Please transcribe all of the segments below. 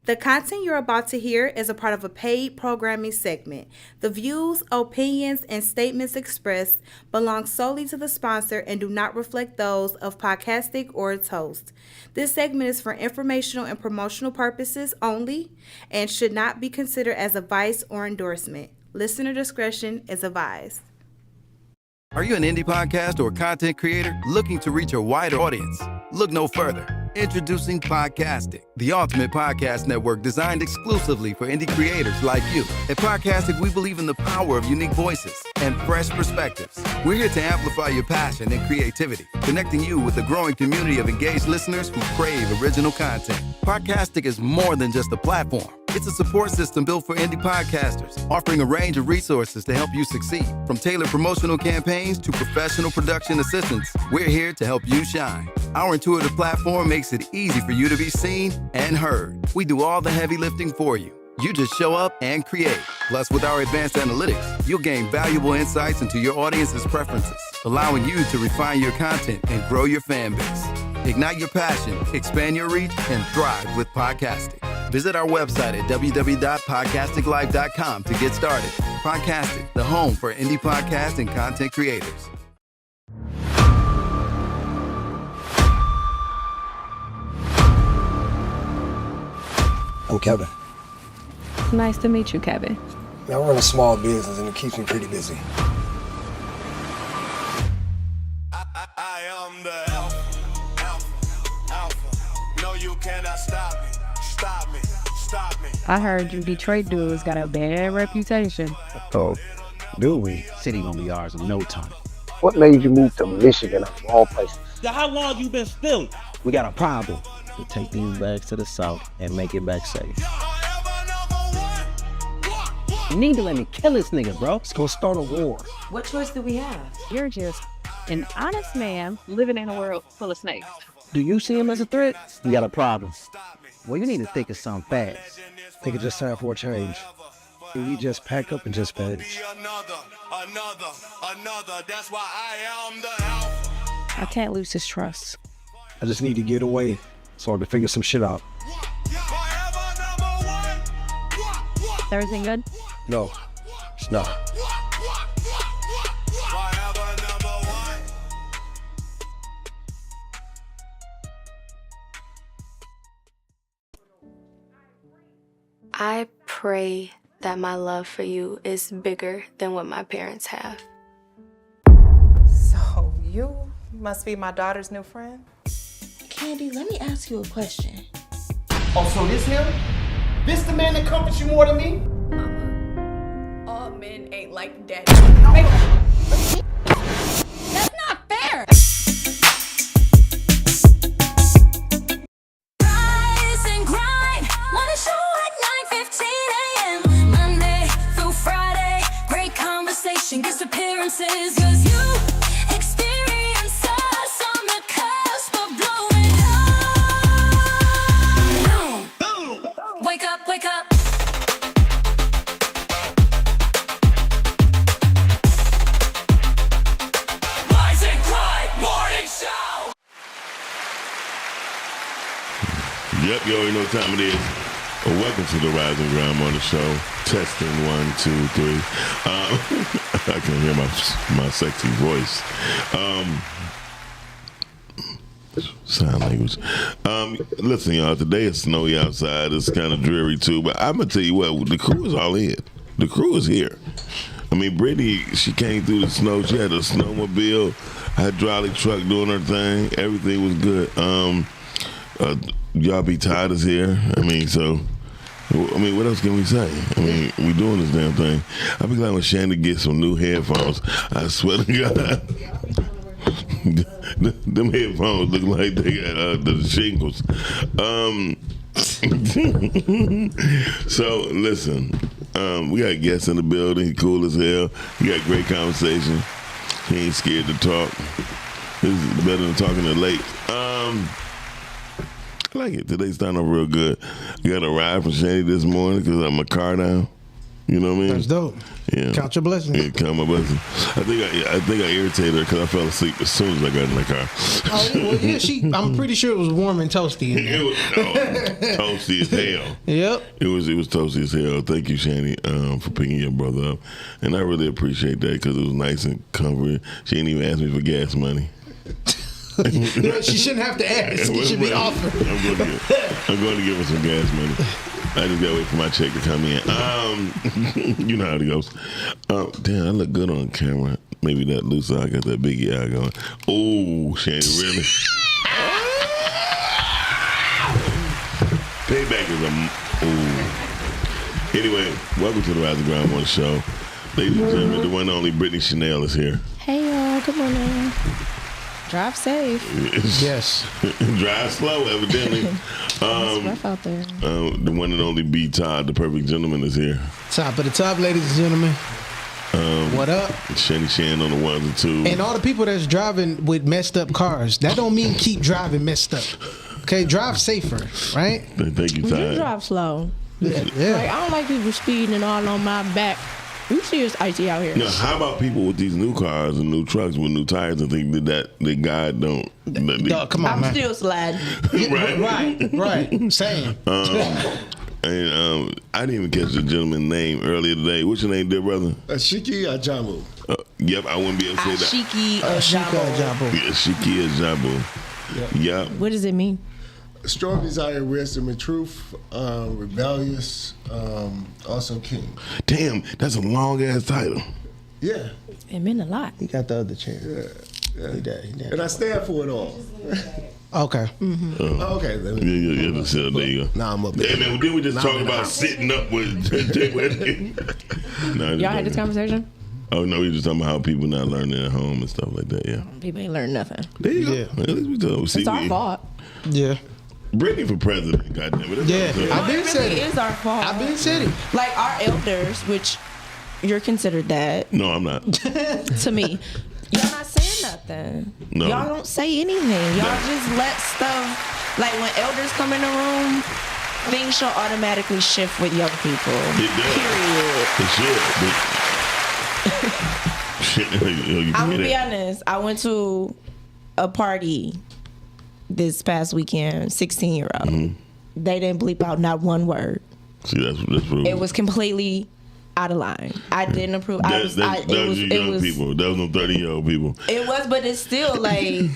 The content you're about to hear is a part of a paid programming segment. The views, opinions, and statements expressed belong solely to the sponsor and do not reflect those of Podcastic or its host. This segment is for informational and promotional purposes only and should not be considered as advice or endorsement. Listener discretion is advised. Are you an indie podcast or content creator looking to reach a wider audience? Look no further. Introducing Podcastic, the ultimate podcast network designed exclusively for indie creators like you. At Podcastic, we believe in the power of unique voices and fresh perspectives. We're here to amplify your passion and creativity, connecting you with a growing community of engaged listeners who crave original content. Podcastic is more than just a platform. It's a support system built for indie podcasters, offering a range of resources to help you succeed. From tailored promotional campaigns to professional production assistance, we're here to help you shine. Our intuitive platform makes it easy for you to be seen and heard. We do all the heavy lifting for you. You just show up and create. Plus, with our advanced analytics, you'll gain valuable insights into your audience's preferences, allowing you to refine your content and grow your fan base. Ignite your passion, expand your reach, and thrive with Podcastic. Visit our website at www.podcasticlife.com to get started. Podcastic, the home for indie podcast and content creators. I'm Kevin. Nice to meet you, Kevin. I run a small business and it keeps me pretty busy. I am the alpha. No, you cannot stop me. Stop me. I heard you Detroit dudes got a bad reputation. Oh, do we? City gonna be ours in no time. What made you move to Michigan of all places? How long you been stealing? We got a problem. We take these bags to the south and make it back safe. You need to let me kill this nigga, bro. Let's go start a war. What choice do we have? You're just an honest man living in a world full of snakes. Do you see him as a threat? We got a problem. Well, you need to think of something fast. I think it's just time for a change. We just pack up and just vanish. Another. That's why I am the alpha. I can't lose his trust. I just need to get away so I can figure some shit out. Is everything good? No, it's not. I pray that my love for you is bigger than what my parents have. So you must be my daughter's new friend? Candy, let me ask you a question. Oh, so this him? This the man that comforts you more than me? Mama, all men ain't like daddy. That's not fair! Rise and grind, wanna show at 9:15 a.m. Monday through Friday, great conversation, disappearances, 'cause you experience us on the cusp of blowing up. Wake up, wake up. Rise and grind morning show. Yep, you already know what time it is. Well, welcome to the Rise and Grind Morning Show. Testing 1, 2, 3. I can hear my sexy voice. Sign language. Listen, y'all, today it's snowy outside. It's kind of dreary too, but I'm gonna tell you what, the crew is all in. The crew is here. I mean, Brittany, she came through the snow. She had a snowmobile, hydraulic truck doing her thing. Everything was good. Y'all be tired as here. I mean, what else can we say? I mean, we doing this damn thing. I'll be glad when Shannon gets some new headphones. I swear to God. Them headphones look like they got the shingles. So, listen. We got guests in the building. He cool as hell. He got great conversation. He ain't scared to talk. This is better than talking to late. I like it. Today's starting off real good. I got a ride from Shanny this morning because I'm a car now. You know what I mean? That's dope. Yeah. Count your blessings. Yeah, count my blessings. I think I irritated her because I fell asleep as soon as I got in the car. Oh, well, yeah, I'm pretty sure it was warm and toasty in there. It was toasty as hell. Yep. It was toasty as hell. Thank you, Shani, for picking your brother up, and I really appreciate that because it was nice and comforting. She didn't even ask me for gas money. She shouldn't have to ask. She should be offered. I'm going to give her some gas money. I just gotta wait for my check to come in. You know how it goes. Damn, I look good on camera. Maybe that loose eye got that big eye going. Oh, Shani, really? Payback is a. Ooh. Anyway, welcome to the Rise and Grind One show. Ladies and gentlemen, the one and only Brittany Chanel is here. Hey y'all, good morning. Drive safe. Yes. Drive slow, evidently. It's rough out there. The one and only B Todd, the perfect gentleman, is here. Top of the top, ladies and gentlemen. What up? Shani Shan on the ones and twos. And all the people that's driving with messed up cars, that don't mean keep driving messed up. Okay, drive safer, right? Thank you, Todd. You drive slow. Yeah. Like, I don't like people speeding and all on my back. You serious icy out here. Now, how about people with these new cars and new trucks with new tires and think that the guy don't? Come on, I'm man. still sliding. Right. Same. And I didn't even catch the gentleman's name earlier today. What's your name, dear brother? Ashiki Ajamu. Yep, I wouldn't be able to say that. Ashiki Ajabu. Yeah, Ashiki Ajabu. Yep. What does it mean? Strong desire, wisdom, and truth. Rebellious. Also king. Damn, that's a long ass title. Yeah. It meant a lot. He got the other chair. Yeah. He did. And I stand for it all. Okay. Okay. Yeah, there you go. Now I'm up. Hey, man, didn't we just talk about sitting up with Y'all had this conversation? Oh, no, we just talking about how people not learning at home and stuff like that, yeah. People ain't learned nothing. There you go. At least we talk. It's our fault. Yeah. Brittany for president, goddammit. Yeah, I've been It said really it. is our fault. I've been said it. Like our elders, which you're considered that. No, I'm not. To me, y'all not saying nothing. No. Y'all don't say anything. Y'all just let stuff. Like when elders come in the room, things should automatically shift with young people. It does. Period. It should. Shit, I'm gonna be honest. I went to a party this past weekend. 16-year-old. Mm-hmm. They didn't bleep out not one word. See, that's what It was completely out of line. I didn't approve. That was you young people. That was no 30-year-old people. It was, but it's still like.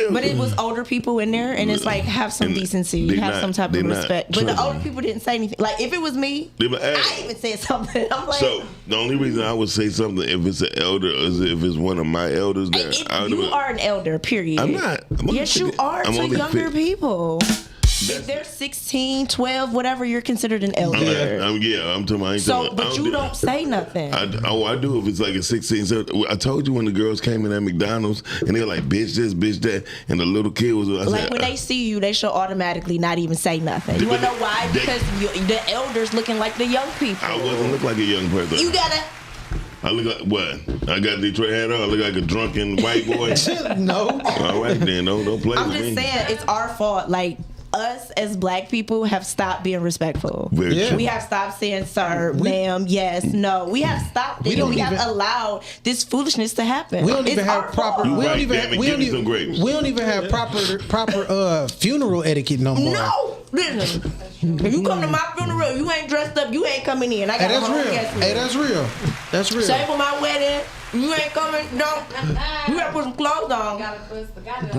But it was older people in there, and it's like have some decency, have some type of respect. But the older people didn't say anything. Like if it was me, I even said something. I'm like, so the only reason I would say something if it's an elder is if it's one of my elders. That you are an elder. Period. I'm not. Yes, you are to younger people. If they're 16, 12, whatever, you're considered an elder. I'm talking about. So, but you don't say nothing. I do if it's like a 16. So I told you when the girls came in at McDonald's and they were like, bitch this, bitch that. And the little kid was like when they see you, they should automatically not even say nothing. You want to know why? Because the elders looking like the young people. I wasn't look like a young person. You gotta. I look like what? I got a Detroit hat on. I look like a drunken white boy. No. All right then, don't play I'm with me. just saying it's our fault. Like us as black people have stopped being respectful. We have stopped saying sir, ma'am, yes, no. We have stopped it. We have allowed this foolishness to happen. We don't even have proper. We don't even have proper funeral etiquette no more. No, listen. If you come to my funeral, you ain't dressed up, you ain't coming in. I got that's real. Hey, that's real. That's real. Same for my wedding. You ain't coming. No, you gotta put some clothes on.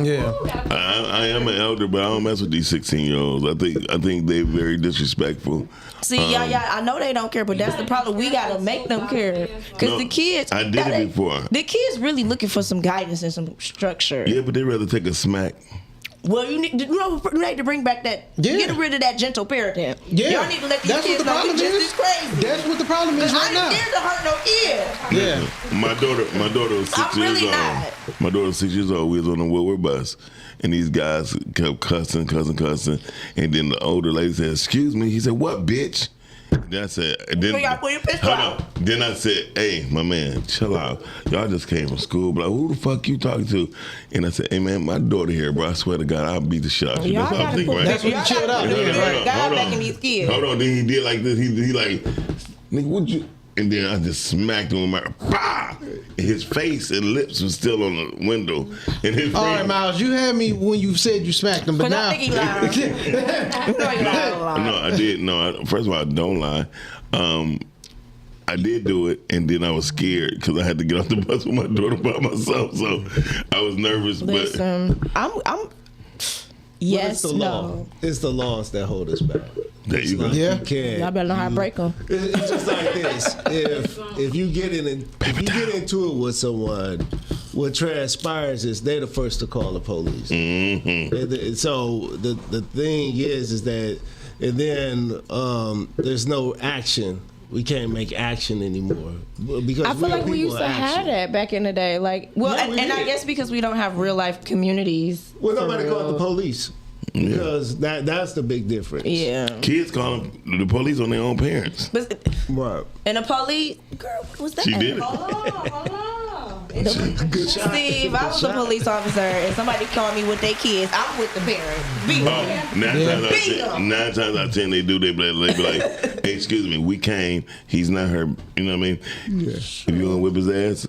Yeah. I am an elder, but I don't mess with these 16-year-olds. I think they're very disrespectful. See, I know they don't care, but that's the problem. We gotta make them care, because the kids. I did it before. The kids really looking for some guidance and some structure. Yeah, but they rather take a smack. Well, you need to bring back that. Get rid of that gentle parenting. Yeah. Y'all need to let these kids know this is crazy. That's what the problem is right now. I ain't scared to hurt no kid. Yeah. My daughter was 6 years old. My daughter was 6 years old. We was on the Woodward bus, and these guys kept cussing, and then the older lady said, "Excuse me." He said, "What, bitch?" Then I said, Then I said, "Hey, my man, chill out. Y'all just came from school, but like, who the fuck you talking to?" And I said, "Hey, man, my daughter here, bro. I swear to God, I'll beat the shit out of you." That's what I'm thinking, right? That's what you chilled out. God back in these kids. Hold on. Then he did like this. He like, nigga, And then I just smacked him with my bah! His face and lips was still on the window. And his All right, Miles, you had me when you said you smacked him, but now I think he lied. No, I did. No, first of all, I don't lie. I did do it, and then I was scared because I had to get off the bus with my daughter by myself. So I was nervous. Listen, I'm. Yes, it's the law. It's the laws that hold us back. There you go. Yeah. You can't. Y'all better know how to break them. It's just like this. If you get into it with someone, what transpires is they're the first to call the police. And so the thing is that, and then there's no action. We can't make action anymore because I feel like we used to have that back in the day. Like, well, Yeah, and I guess because we don't have real life communities. Well, nobody called the police because that's the big difference. Yeah, kids call the police on their own parents. But, right. And the police, girl, what was that? She did it. Hold on. Good shot. See, if I was a police officer and somebody called me with their kids, I'm with the parent. Beat them. 9 times out of 10 they do. They be like, hey, excuse me, we came. He's not her. You know what I mean? Yeah. If you gonna whip his ass,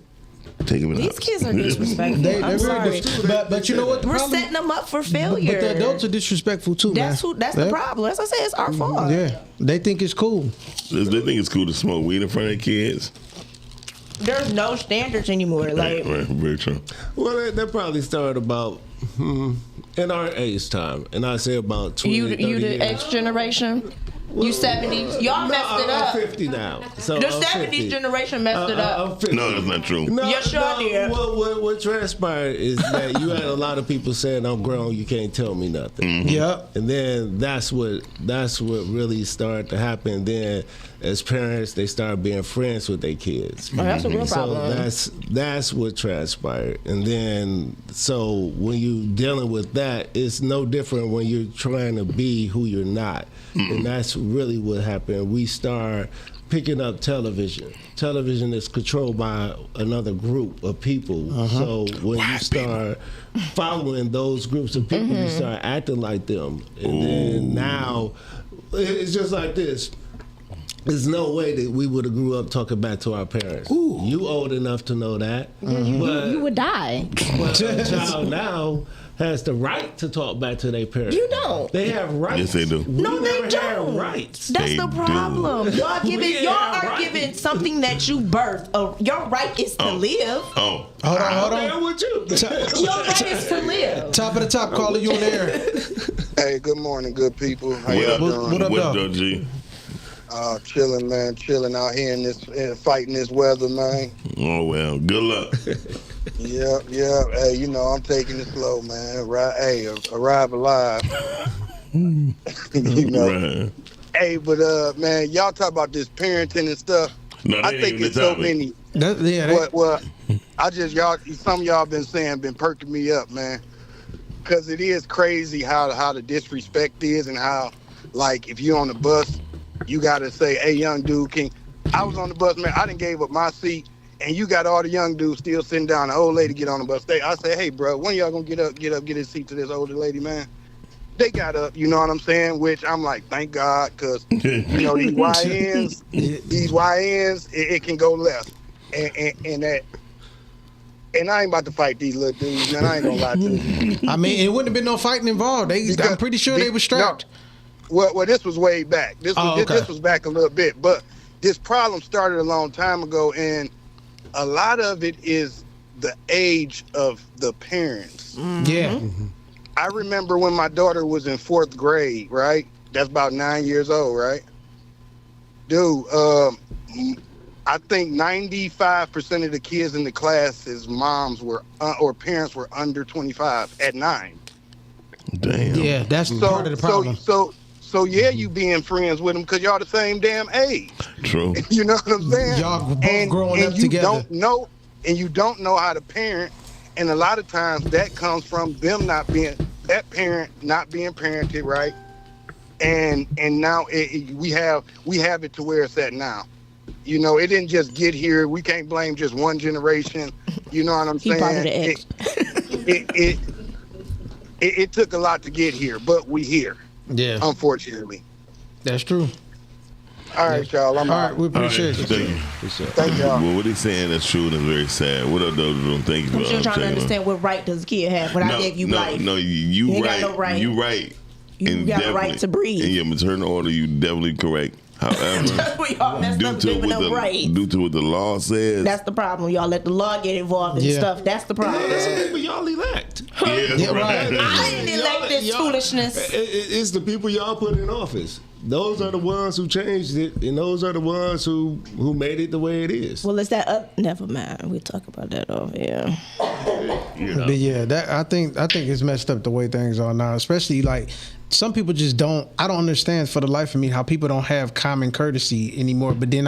take him in the These house. kids are disrespectful. they're sorry. But you know what? We're setting them up for failure. But the adults are disrespectful too, That's man. the problem. As I said, it's our fault. Yeah, they think it's cool. They think it's cool to smoke weed in front of their kids. There's no standards anymore. Like, right, very true. Well, that probably started about in our age time, and I say about 20, you 30 the years. X generation. You 70s. Y'all messed it up. I'm 50 now. So The I'm 70s 50. generation messed it up. I'm 50. No, that's not true. No, You sure did. What transpired is that you had a lot of people saying, "I'm grown, you can't tell me nothing." Yep. And then that's what really started to happen. Then, as parents, they start being friends with their kids. Oh, that's a real problem. So that's what transpired. And then, so when you're dealing with that, it's no different when you're trying to be who you're not. And that's really what happened. We start picking up television. Television is controlled by another group of people. So when you start following those groups of people, you start acting like them. And then now, it's just like this. There's no way that we would have grew up talking back to our parents. You old enough to know that. But, You would die. but a child now has the right to talk back to their parents. You don't. They have rights. Yes, they do. No, We they never don't. had rights. That's They the do. problem. Y'all have are rights. giving something that you birthed. Your right is to live. Oh, Hold on. I'm with you. Your right is to live. Top of the top, caller, you on the air. Hey, good morning, good people. How what y'all up, doing? What up, what dog? up, G? Chilling, man. Chilling out here in this, fighting this weather, man. Oh well, good luck. Yeah. Hey, you know, I'm taking it slow, man. Arrive alive. You know. Right. Hey, but man, y'all talk about this parenting and stuff. No, that I ain't think even it's the so topic. many. Well, I just some of y'all been saying, been perking me up, man. Because it is crazy how the disrespect is, and how, like, if you're on the bus, you gotta say, "Hey, young dude, I was on the bus, man. I done gave up my seat, and you got all the young dudes still sitting down. The old lady get on the bus. I say, "Hey, bro, when y'all gonna get his seat to this older lady, man?" They got up, you know what I'm saying? Which I'm like, thank God, because you know these YNs, it can go left, and I ain't about to fight these little dudes, man. I ain't gonna lie to you. I mean, it wouldn't have been no fighting involved. I'm pretty sure they were strapped. No, well, this was way back. This was back a little bit, but this problem started a long time ago, and a lot of it is the age of the parents. Yeah. I remember when my daughter was in 4th grade, right? That's about 9 years old, right? Dude, I think 95% of the kids in the classes, moms were or parents were under 25 at 9. Damn. Yeah, that's part of the problem. So yeah, you being friends with them because y'all the same damn age. True. You know what I'm saying? Y'all both growing up you together. You don't know how to parent, and a lot of times that comes from them that parent not being parented right, and now we have it to where it's at now. You know, it didn't just get here. We can't blame just one generation. You know what I'm saying? He part of the X. It took a lot to get here, but we here. Yeah. Unfortunately. That's true. All right, y'all. I'm All out. right, we appreciate you. Thank you. Thank y'all. Well, what he's saying that's true and it's very sad. What up, though? Thank you I'm for still trying to checking on. understand what right does a kid have when I gave you life. No, you ain't right. got no right. You right. You And got a right definitely- to breathe. In your maternal order, you definitely correct. However, We all messed up due giving to them rights. due to what the law says, That's the problem. Y'all let the law get involved and Yeah. stuff. That's the problem. That's people y'all elect. Yeah, right. I didn't elect this foolishness. It's the people y'all put in office. Those are the ones who changed it, and those are the ones who made it the way it is. Well, is that never mind. We'll talk about that over here. But yeah, that I think it's messed up the way things are now. Especially like some people just don't. I don't understand for the life of me how people don't have common courtesy anymore. But then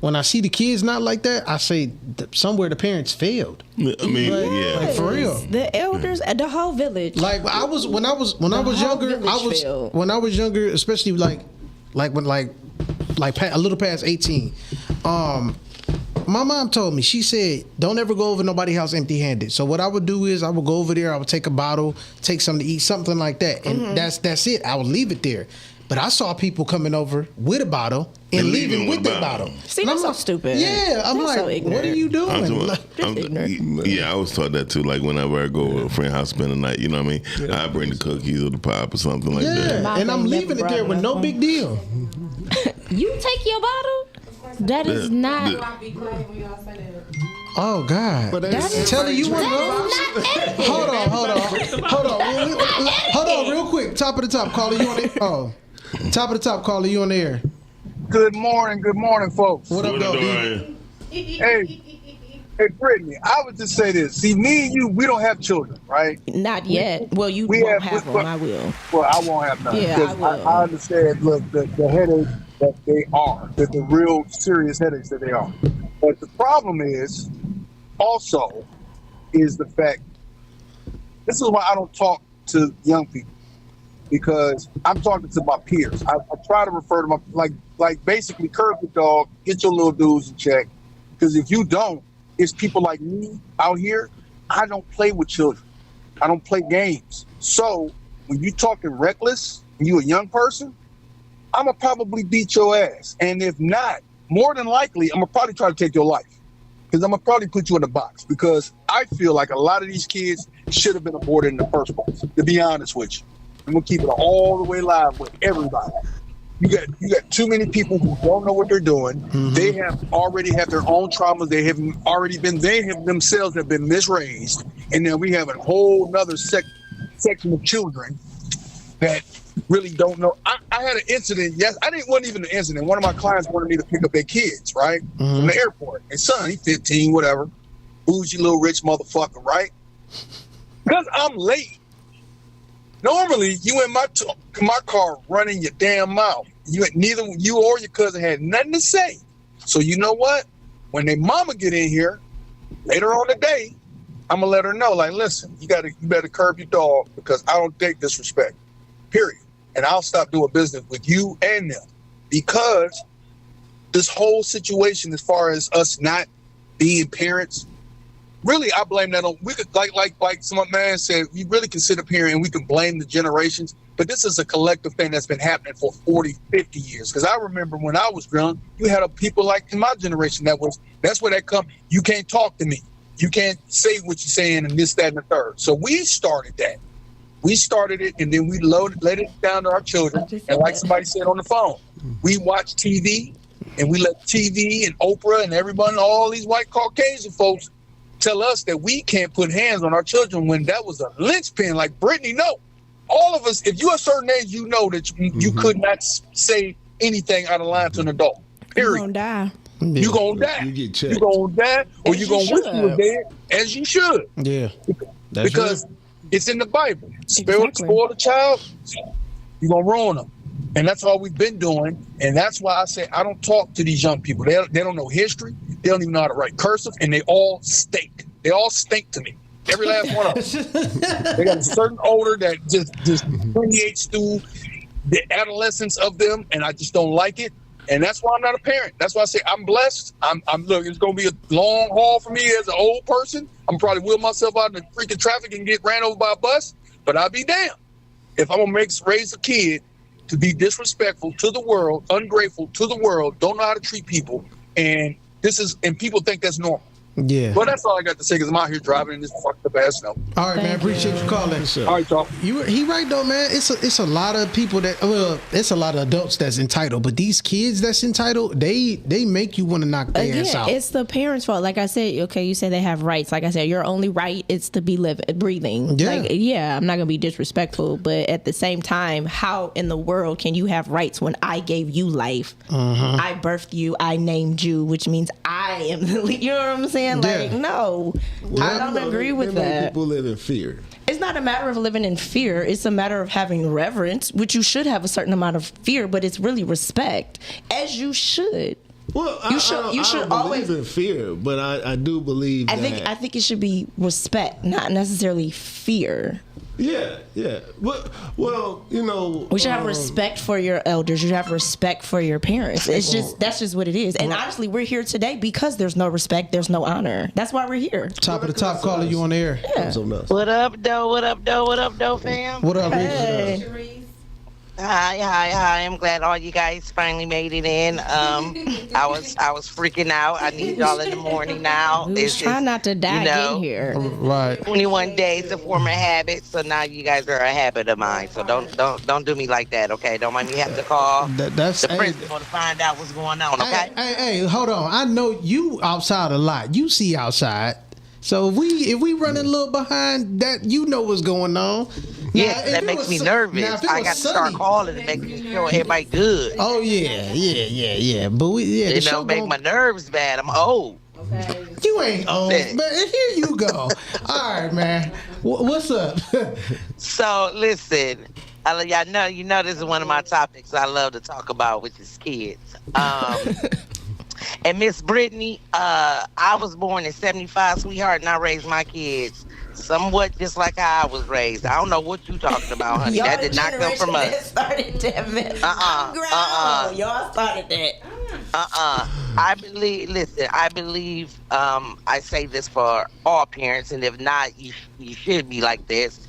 when I see the kids not like that, I say somewhere the parents failed. I mean, like for real. The elders at the whole village. Like when I was younger, especially like a little past 18. My mom told me, she said, don't ever go over nobody's house empty-handed. So what I would do is I would go over there, I would take a bottle, take something to eat, something like that. And that's it. I would leave it there. But I saw people coming over with a bottle and leaving with the bottle. See, And that's I'm so like, stupid. Yeah, I'm That's like, so ignorant. what are you doing? Yeah, I was taught that too. Like whenever I go to a friend's house, spend the night, you know what I mean? I bring the cookies or the pop or something like that. Yeah, and I'm leaving it there with no big deal. You take your bottle? That is not. Oh God! But Telly, you want those? Hold on, real quick. Top of the top, caller, you on the top of the top, caller, you on the air. Good morning, folks. What up, though? Hey, Brittany, I would just say this. See, me and you, we don't have children, right? Not yet. Well, you We won't have- have them. I will. Well, I won't have none. Yeah, because I will. I understand, look, the headaches that they are, the real serious headaches that they are. But the problem is the fact, this is why I don't talk to young people, because I'm talking to my peers. I try to refer to my, like basically curb the dog, get your little dudes in check. Because if you don't, it's people like me out here. I don't play with children. I don't play games. So when you talking reckless, and you a young person, I'm going to probably beat your ass. And if not, more than likely, I'm going to probably try to take your life. Because I'm going to probably put you in a box. Because I feel like a lot of these kids should have been aborted in the first place, to be honest with you. I'm going to keep it all the way live with everybody. You got too many people who don't know what they're doing. Mm-hmm. They already have their own traumas. They have themselves have been misraised. And then we have a whole nother section of children that really don't know. I had an incident. Yes, wasn't even an incident. One of my clients wanted me to pick up their kids, right? From the airport. And son, he's 15, whatever. Bougie little rich motherfucker, right? Because I'm late. Normally, you in my car running your damn mouth. Neither you or your cousin had nothing to say. So you know what? When their mama get in here later on today, I'm gonna let her know. Like, listen, you better curb your dog because I don't take disrespect. Period. And I'll stop doing business with you and them because this whole situation, as far as us not being parents. Really, I blame that on, we could, like some man said, we really can sit up here and we can blame the generations, but this is a collective thing that's been happening for 40, 50 years. Because I remember when I was young, you had people like in my generation that's where that come, you can't talk to me. You can't say what you're saying and this, that, and the third. So we started that. We started it and then we let it down to our children. And like somebody said on the phone, we watch TV and we let TV and Oprah and everybody, all these white Caucasian folks tell us that we can't put hands on our children when that was a linchpin. Like Brittany, no. All of us, if you're a certain age, you know that you could not say anything out of line to an adult. Period. You're gonna die. You're gonna die. You get checked. You're gonna die, or you're gonna wish you were dead, as you should. Yeah. Because it's in the Bible. Spoil the child, you're gonna ruin them. And that's all we've been doing. And that's why I say I don't talk to these young people. They don't know history. They don't even know how to write cursive. And they all stink. They all stink to me. Every last one of them. They got a certain odor that just permeates through the adolescence of them. And I just don't like it. And that's why I'm not a parent. That's why I say I'm blessed. Look, it's going to be a long haul for me as an old person. I'm probably wheel myself out in the freaking traffic and get ran over by a bus. But I'll be damned if I'm going to raise a kid to be disrespectful to the world, ungrateful to the world, don't know how to treat people, and people think that's normal. Yeah. Well, that's all I got to say because I'm out here driving in this fucked up ass snow. All right, man. Appreciate you calling. All right, y'all. He right though, man. It's a lot of people it's a lot of adults that's entitled, but these kids that's entitled, they make you want to knock their ass out. It's the parents' fault. Like I said, okay, you say they have rights. Like I said, your only right is to be breathing. Yeah. I'm not gonna be disrespectful, but at the same time, how in the world can you have rights when I gave you life? I birthed you, I named you, which means I am the you know what I'm saying? Like, no, I don't agree with that. People live in fear. It's not a matter of living in fear. It's a matter of having reverence, which you should have a certain amount of fear, but it's really respect, as you should. Well, you should always believe in fear, but I do believe. I think it should be respect, not necessarily fear. Yeah. Well, you know, we should have respect for your elders. You should have respect for your parents. That's just what it is. And honestly, we're here today because there's no respect, there's no honor. That's why we're here. Top of the top caller, you on the air. Yeah. What up, though, fam? What up, hey. Hi. I'm glad all you guys finally made it in. I was freaking out. I need y'all in the morning now. Try not to die in here. Right. 21 days to form a habit, so now you guys are a habit of mine. So don't do me like that, okay? Don't mind me have to call that's the principal to find out what's going on, okay? Hey, hold on. I know you outside a lot. You see outside. So if we running a little behind, that you know what's going on. Yeah, that makes me nervous. I got to start calling to make sure everybody good. Oh yeah. But it don't make my nerves bad. I'm old. Okay. You ain't old, but here you go. All right, man. What's up? So listen, you know this is one of my topics I love to talk about, which is kids. And Miss Brittany, I was born in 75, sweetheart, and I raised my kids somewhat just like how I was raised. I don't know what you talking about, honey. That did not come from us. Started that. Y'all started that. I believe, I say this for all parents, and if not, you should be like this.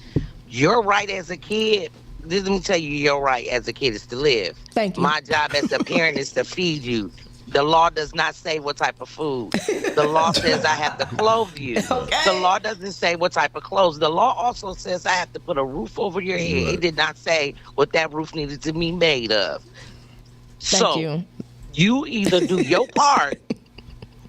Your right as a kid, let me tell you, your right as a kid is to live. Thank you. My job as a parent is to feed you. The law does not say what type of food. The law says I have to clothe you. Okay. The law doesn't say what type of clothes. The law also says I have to put a roof over your head. It did not say what that roof needed to be made of. Thank you. You either do your part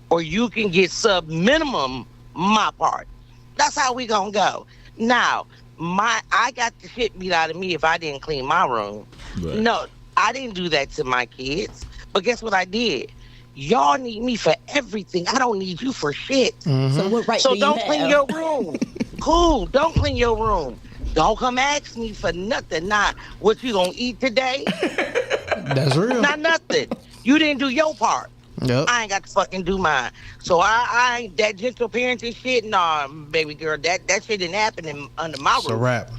or you can get sub-minimum my part. That's how we gonna go. Now, I got the shit beat out of me if I didn't clean my room. Right. No, I didn't do that to my kids. But guess what I did? Y'all need me for everything. I don't need you for shit. Mm-hmm. So what right So do don't you clean have? your room. Cool. Don't clean your room. Don't come ask me for nothing. Not what you gonna eat today. That's real. Not nothing. You didn't do your part. Yep. I ain't got to fucking do mine. So I ain't that gentle parenting shit. Nah, baby girl, that shit didn't happen under my roof. It's a wrap.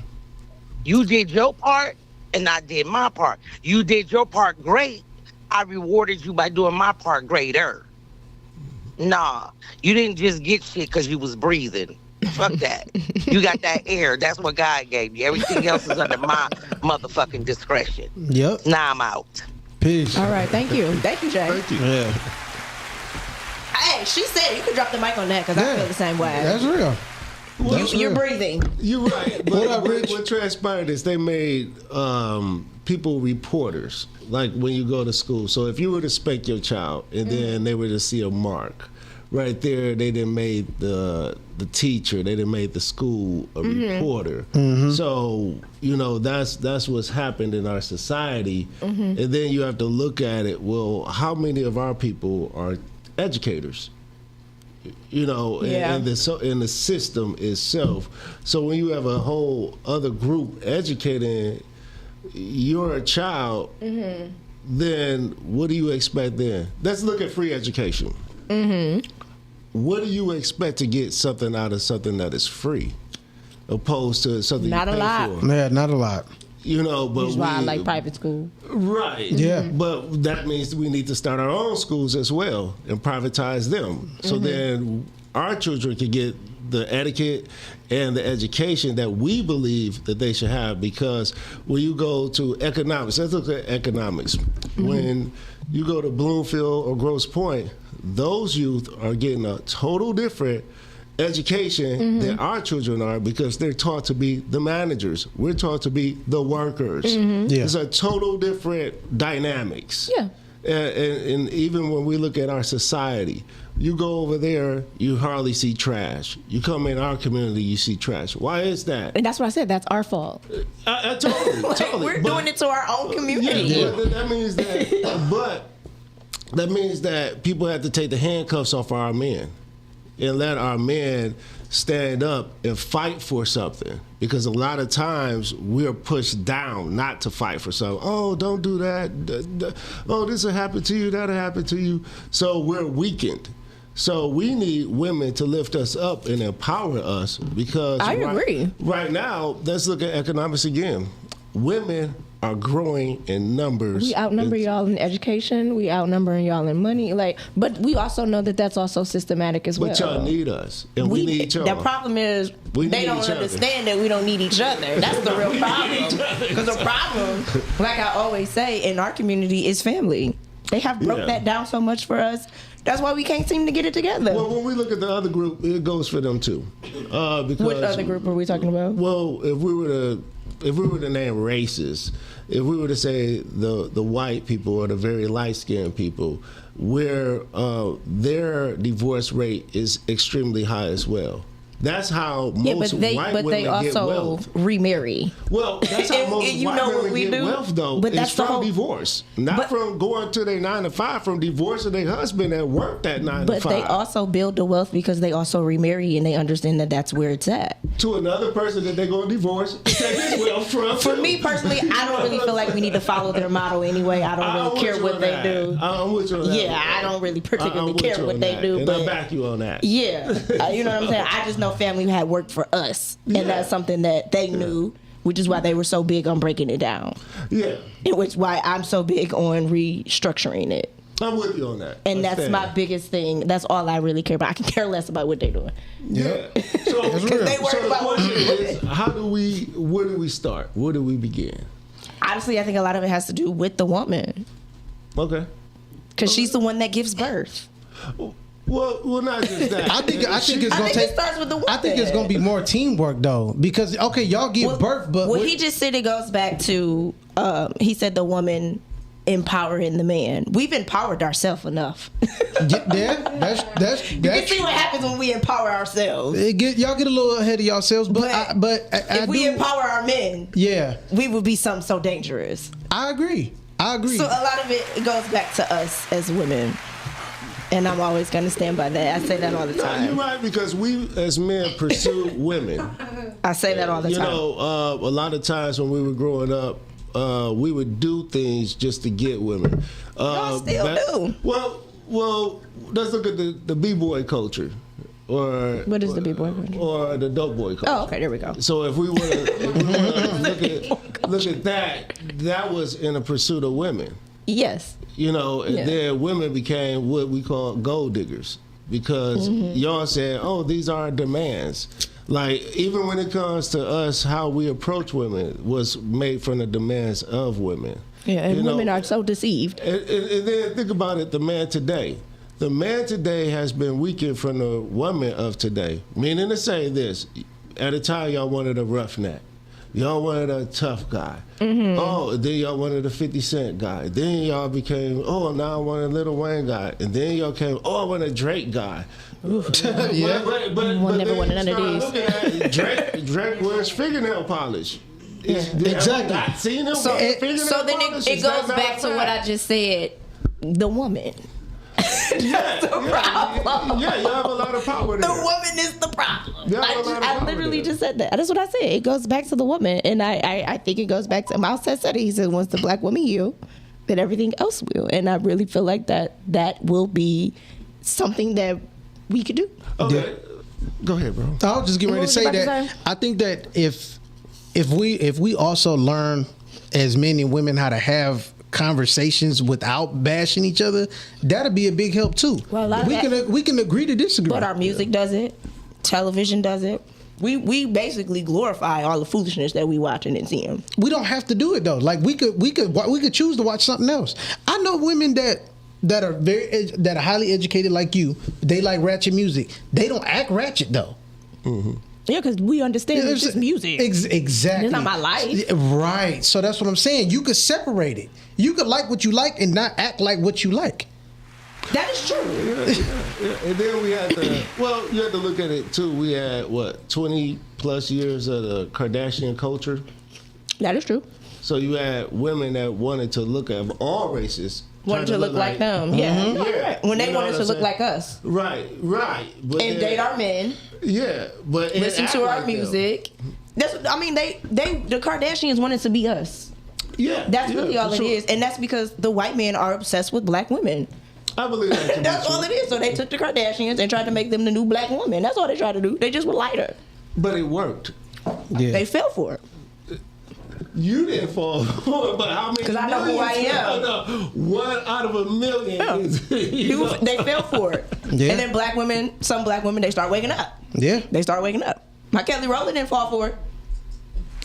You did your part, and I did my part. You did your part great. I rewarded you by doing my part greater. Nah, you didn't just get shit because you was breathing. Fuck that. You got that air. That's what God gave you. Everything else is under my motherfucking discretion. Yep. Now I'm out. Peace. All right, thank you. Thank you, Jay. Thank you. Yeah. Hey, she said you could drop the mic on that because I feel the same way. That's real. You're breathing. You're right. But what transpired is they made people reporters, like when you go to school. So if you were to spank your child and then they were to see a mark, right there, they then made the teacher, they then made the school a reporter. Mm-hmm. So, you know, that's what's happened in our society. And then you have to look at it, well, how many of our people are educators? You know, in the system itself. So when you have a whole other group educating your child, then what do you expect then? Let's look at free education. What do you expect to get something out of something that is free, opposed to something not you pay a lot for? Yeah, not a lot. You know, but which is why I like private school. Right. Yeah. But that means we need to start our own schools as well and privatize them. So then our children can get the etiquette and the education that we believe that they should have. Because when you go to economics, let's look at economics. When you go to Bloomfield or Grosse Pointe, those youth are getting a total different education than our children are, because they're taught to be the managers. We're taught to be the workers. It's a total different dynamics. Yeah. And even when we look at our society, you go over there, you hardly see trash. You come in our community, you see trash. Why is that? And that's what I said. That's our fault. Totally, totally. We're doing it to our own community. Yeah, but that means that. But that means that people have to take the handcuffs off our men and let our men stand up and fight for something. Because a lot of times we're pushed down not to fight for something. Oh, don't do that. Oh, this will happen to you, that'll happen to you. So we're weakened. So we need women to lift us up and empower us, because I agree. Right now, let's look at economics again. Women are growing in numbers. We outnumber y'all in education. We outnumber y'all in money. But we also know that that's also systematic as well. But y'all need us, and we need y'all. The problem is they don't understand that we don't need each other. That's the real problem. Because the problem, like I always say, in our community is family. They have broke that down so much for us. That's why we can't seem to get it together. Well, when we look at the other group, it goes for them too. Because, what other group are we talking about? Well, if we were to name races, if we were to say the white people or the very light-skinned people, where their divorce rate is extremely high as well. That's how most white women get wealth. Remarry. Well, that's how most white women get wealth, though. But that's from divorce, not from going to their 9 to 5, from divorcing their husband that worked that 9 to 5. But they also build the wealth because they also remarry and they understand that that's where it's at. To another person that they're going to divorce and take his wealth from. For me personally, I don't really feel like we need to follow their model anyway. I don't really care what they do. I'm with you on that. Yeah, I don't really particularly care what they do. And but I back you on that. Yeah, you know what I'm saying? I just know family had worked for us, and that's something that they knew, which is why they were so big on breaking it down. Yeah. And which is why I'm so big on restructuring it. I'm with you on that. And that's my biggest thing. That's all I really care about. I can care less about what they're doing. Yeah. So, they worry about what is, where do we start? Where do we begin? Honestly, I think a lot of it has to do with the woman. Okay. Because she's the one that gives birth. Well, not just that. I think it's gonna take. It starts with the woman. I think it's gonna be more teamwork though, because y'all give birth, but he just said it goes back to. He said the woman empowering the man. We've empowered ourselves enough. That's you can see what happens when we empower ourselves. Y'all get a little ahead of yourselves, but if we empower our men, we would be something so dangerous. I agree. So a lot of it goes back to us as women. And I'm always going to stand by that. I say that all the time. No, you're right, because we as men pursue women. I say that all the time. You know, a lot of times when we were growing up, we would do things just to get women. Y'all still do. Well, let's look at the b-boy culture. What is the b-boy culture? Or the dope boy culture. Oh, okay, there we go. So if we want to look at that was in a pursuit of women. Yes. You know, and then women became what we call gold diggers, because y'all said, oh, these are our demands. Like, even when it comes to us, how we approach women was made from the demands of women. Yeah, and women are so deceived. And then think about it, the man today. The man today has been weakened from the woman of today. Meaning to say this, at a time y'all wanted a roughneck. Y'all wanted a tough guy. Oh, then y'all wanted a 50 Cent guy. Then y'all became, now I want a Lil Wayne guy. And then y'all came, I want a Drake guy. Yeah. We'll never want none of these. Looking at Drake wears fingernail polish. Exactly. Not seen him So then it goes back to what I just said. The woman. That's the problem. Yeah, you have a lot of power there. The woman is the problem. I literally just said that. That's what I said. It goes back to the woman. And I think it goes back to Miles said it. He said, once the black woman heal, then everything else will. And I really feel like that will be something that we could do. Okay. Yeah. Go ahead, bro. I was just getting ready to say that. I think that if we also learn as men and women how to have conversations without bashing each other, that'd be a big help too. Well, a lot of we can agree to disagree. But our music does it. Television does it. We basically glorify all the foolishness that we watching and seeing. We don't have to do it though. Like we could choose to watch something else. I know women that are highly educated like you. They like ratchet music. They don't act ratchet though. Mm-hmm. Yeah, because we understand it's just music. Exactly. It's not my life. Right. So that's what I'm saying. You could separate it. You could like what you like and not act like what you like. That is true. Yeah. And then we had you had to look at it too. We had 20 plus years of the Kardashian culture. That is true. So you had women that wanted to look at all races. Wanted to look like them. Yeah. Right. When they wanted to look like us. Right. But and date our men. Yeah. But listen to our music. That's the Kardashians wanted to be us. Yeah. That's really all it is. And that's because the white men are obsessed with black women. I believe that. That's all it is. So they took the Kardashians and tried to make them the new black woman. That's all they tried to do. They just were lighter. But it worked. Yeah. They fell for it. You didn't fall for it, but how many? Because I know who I am. No, 1 out of 1 million. Yeah. They fell for it. Yeah. And then some black women, they start waking up. Yeah. They start waking up. My Kelly Rowland didn't fall for it.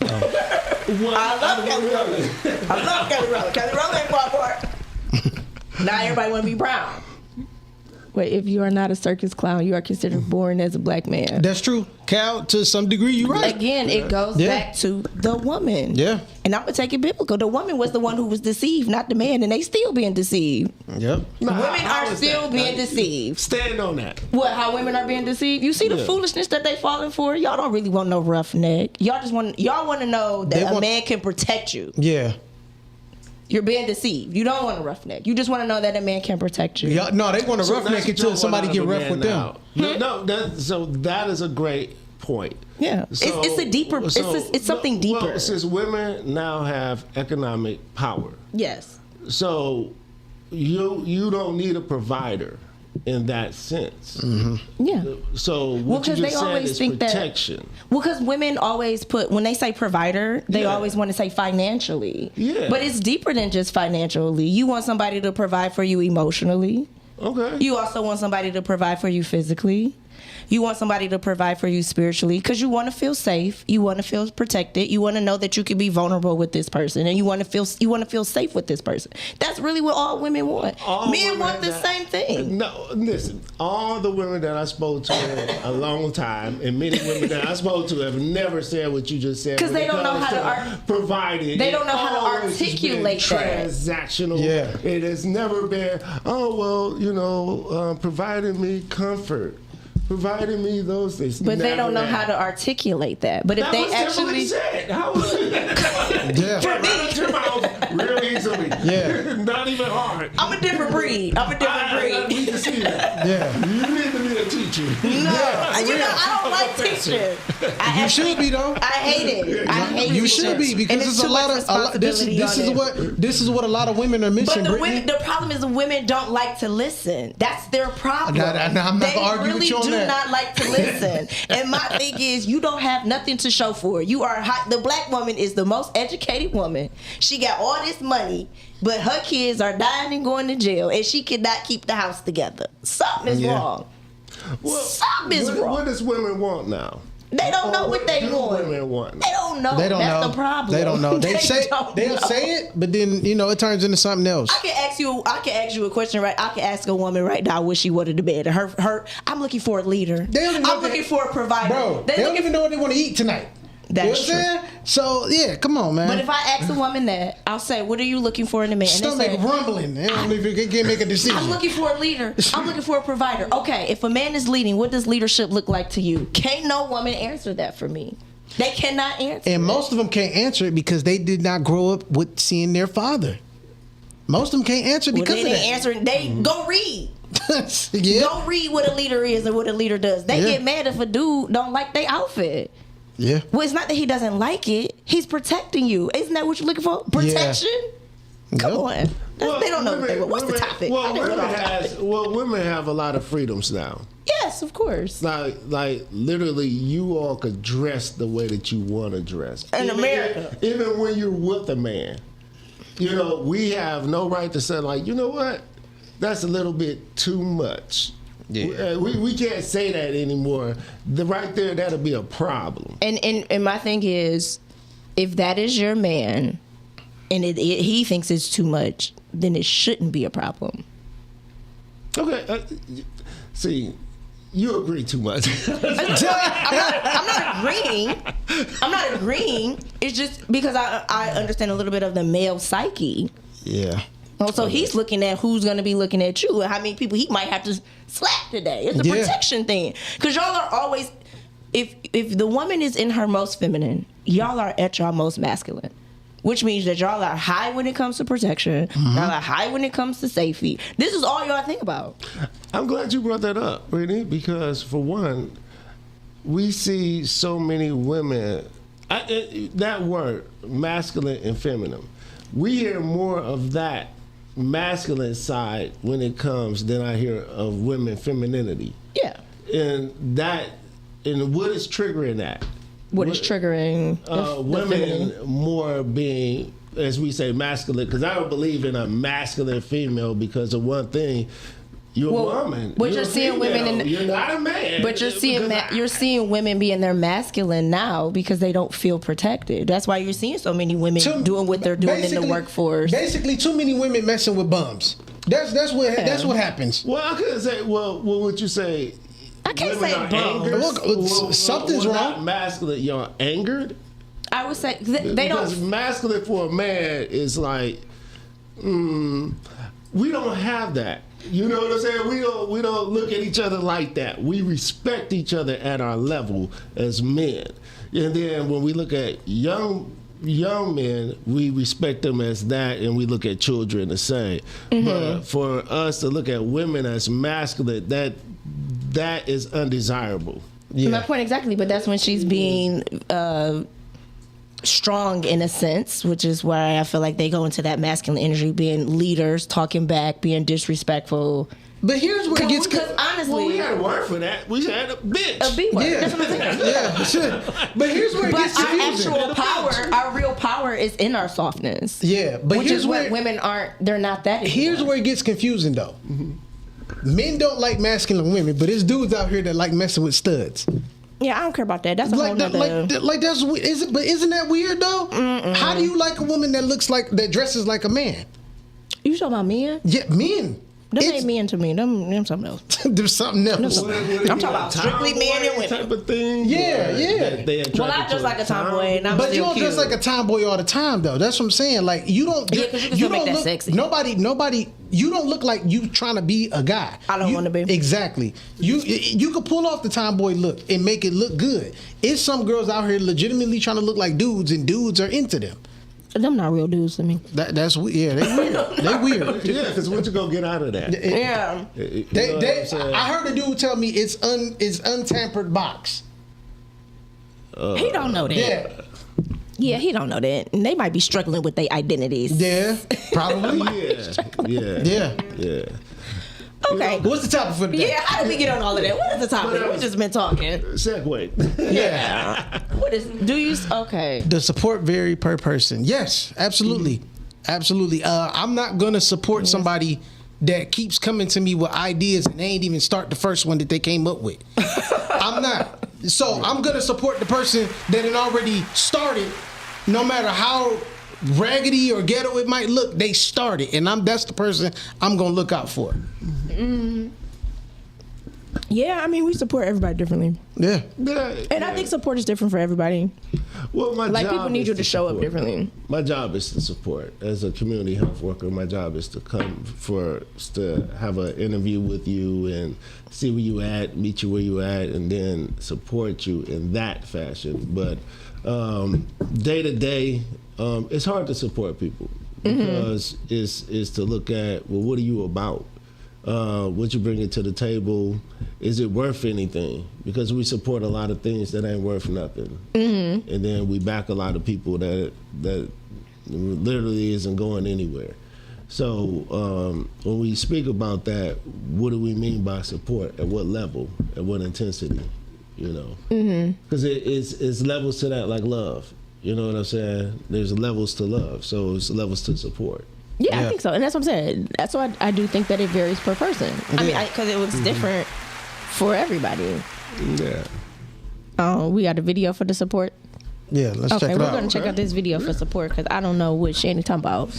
I love Kelly Rowland. Kelly Rowland didn't fall for it. Now everybody want to be brown. Wait, if you are not a circus clown, you are considered born as a black man. That's true. Cal, to some degree, you're right. Again, it goes back to the woman. Yeah. And I'm going to take it biblical. The woman was the one who was deceived, not the man, and they still being deceived. Yep. Women are still being deceived. Stand on that. What, how women are being deceived? You see the foolishness that they falling for? Y'all don't really want no roughneck. Y'all want to know that a man can protect you. Yeah. You're being deceived. You don't want a roughneck. You just want to know that a man can protect you. Yeah, no, they want a roughneck until somebody get rough with them. No, that is a great point. Yeah, So, it's a deeper. It's something deeper. Well, since women now have economic power, yes. So you don't need a provider in that sense. Mm-hmm. Yeah. So what you just said is protection. Because women always when they say provider, they always want to say financially. Yeah. But it's deeper than just financially. You want somebody to provide for you emotionally. Okay. You also want somebody to provide for you physically. You want somebody to provide for you spiritually because you want to feel safe. You want to feel protected. You want to know that you can be vulnerable with this person, and you want to feel safe with this person. That's really what all women want. Men want the same thing. No, listen. All the women that I spoke to in a long time, and many women that I spoke to have never said what you just said. Because they don't know how to provide it. They don't know how to articulate that. Transactional. Yeah. It has never been. Providing me comfort. Providing me those things. But they don't know how to articulate that. But if they actually said, how was it? Yeah. Right out your mouth real easily. Yeah. Not even hard. I'm a different breed. I need to see that. Yeah. You need to be a teacher. No, I don't like teaching. You should be though. I hate it. I hate it. You should be because there's a lot of this is what a lot of women are missing. But the problem is the women don't like to listen. That's their problem. I'm not they gonna argue really with you on do that. not like to listen. And my thing is, you don't have nothing to show for it. You are hot. The black woman is the most educated woman. She got all this money, but her kids are dying and going to jail, and she cannot keep the house together. Something is wrong. Well, something is wrong. What does women want now? They don't know what they want. Women want. They don't know. They don't That's know. the problem. They don't know. They'll say it, but then it turns into something else. I can ask you a question, right? I can ask a woman right now what she wanted to bed. I'm looking for a leader. I'm looking for a provider. Bro, they don't even know what they want to eat tonight. That's true. So yeah, come on, man. But if I ask a woman that, I'll say, "What are you looking for in a man?" Stomach rumbling. They don't even can't make a decision. I'm looking for a leader. I'm looking for a provider. Okay, if a man is leading, what does leadership look like to you? Can't no woman answer that for me. They cannot answer. And most of them can't answer it because they did not grow up with seeing their father. Most of them can't answer because of that. Answering. They go read. Yeah. Go read what a leader is and what a leader does. They get mad if a dude don't like their outfit. Yeah. Well, it's not that he doesn't like it. He's protecting you. Isn't that what you're looking for? Protection? Yeah. Come on. They don't know what they want. What's the topic? Women have a lot of freedoms now. Yes, of course. Like literally, you all could dress the way that you want to dress. In America. Even when you're with a man. You know, we have no right to say like, you know what, that's a little bit too much. Yeah. We can't say that anymore. Right there, that'll be a problem. And my thing is, if that is your man, and he thinks it's too much, then it shouldn't be a problem. Okay, see, you agree too much. I'm not agreeing. I'm not agreeing. It's just because I understand a little bit of the male psyche. Yeah. So he's looking at who's going to be looking at you and how many people he might have to slap today. It's a protection thing. Because y'all are always, if the woman is in her most feminine, y'all are at your most masculine. Which means that y'all are high when it comes to protection. Y'all are high when it comes to safety. This is all y'all think about. I'm glad you brought that up, Brittany, because for one, we see so many women, that word, masculine and feminine, we hear more of that masculine side when it comes than I hear of women femininity. Yeah. And what is triggering that? What is triggering women more being, as we say, masculine? Because I don't believe in a masculine female because of one thing. You're a woman. But you're seeing women you're not a man. But you're seeing women being their masculine now because they don't feel protected. That's why you're seeing so many women doing what they're doing in the workforce. Basically, too many women messing with bums. That's what happens. Well, I couldn't say. Well, what would you say? I can't say bum. Look, something's wrong. Not masculine. You're angered. I would say they because don't. Masculine for a man is like, we don't have that. You know what I'm saying? We don't look at each other like that. We respect each other at our level as men. And then when we look at young men, we respect them as that, and we look at children the same. But for us to look at women as masculine, that is undesirable. Yeah. My point exactly, but that's when she's being strong in a sense, which is why I feel like they go into that masculine energy, being leaders, talking back, being disrespectful. But here's where it gets... Because honestly... Well, we had a word for that. We had a bitch. A B word. Yeah. That's what I'm saying. Yeah, sure. But here's where it gets confusing. Our actual power, our real power is in our softness. Yeah, but which here's is where... what women aren't, they're not that anymore. Here's where it gets confusing, though. Men don't like masculine women, but there's dudes out here that like messing with studs. Yeah, I don't care about that. That's a whole nother... But isn't that weird, though? How do you like a woman that dresses like a man? You talking about men? Yeah, men. Them ain't men to me. Them something else. There's something else. I'm talking about strictly men and women. Type of thing. Yeah. Well, I dress like a tomboy, and I'm but still you don't dress like a tomboy all the time, though. That's what I'm saying. Like you don't. Yeah, because you can still make that look, sexy. Nobody. You don't look like you trying to be a guy. I don't want to be. Exactly. You could pull off the tomboy look and make it look good. It's some girls out here legitimately trying to look like dudes, and dudes are into them. Them not real dudes to me. That's weird. They weird. They weird. Yeah, because what you gonna get out of that? Yeah. I heard a dude tell me it's untampered box. He don't know that. Yeah. Yeah, he don't know that. And they might be struggling with their identities. Yeah, probably. Yeah. Okay. What's the topic for today? Yeah, how did we get on all of that? What is the topic? We've just been talking. Segue. Yeah. What is, okay. The support vary per person. Yes, absolutely. Absolutely. I'm not going to support somebody that keeps coming to me with ideas and they ain't even start the first one that they came up with. I'm not. So I'm going to support the person that had already started, no matter how raggedy or ghetto it might look, they started. And that's the person I'm going to look out for. Yeah, I mean, we support everybody differently. Yeah. And I think support is different for everybody. Well, people need you to show up differently. My job is to support. As a community health worker, my job is to come to have an interview with you and see where you at, meet you where you at, and then support you in that fashion. But day to day, it's hard to support people because it's to look at, well, what are you about? What you bringing to the table, is it worth anything? Because we support a lot of things that ain't worth nothing, and then we back a lot of people that literally isn't going anywhere. So when we speak about that, what do we mean by support? At what level? At what intensity? You know, because it's levels to that, like love. You know what I'm saying? There's levels to love, so it's levels to support. Yeah, I think so, and that's what I'm saying. That's why I do think that it varies per person. I mean, because it looks different for everybody. Yeah. We got a video for the support. Yeah, let's check it out. Okay, we're gonna check out this video for support because I don't know what Shanny talking about.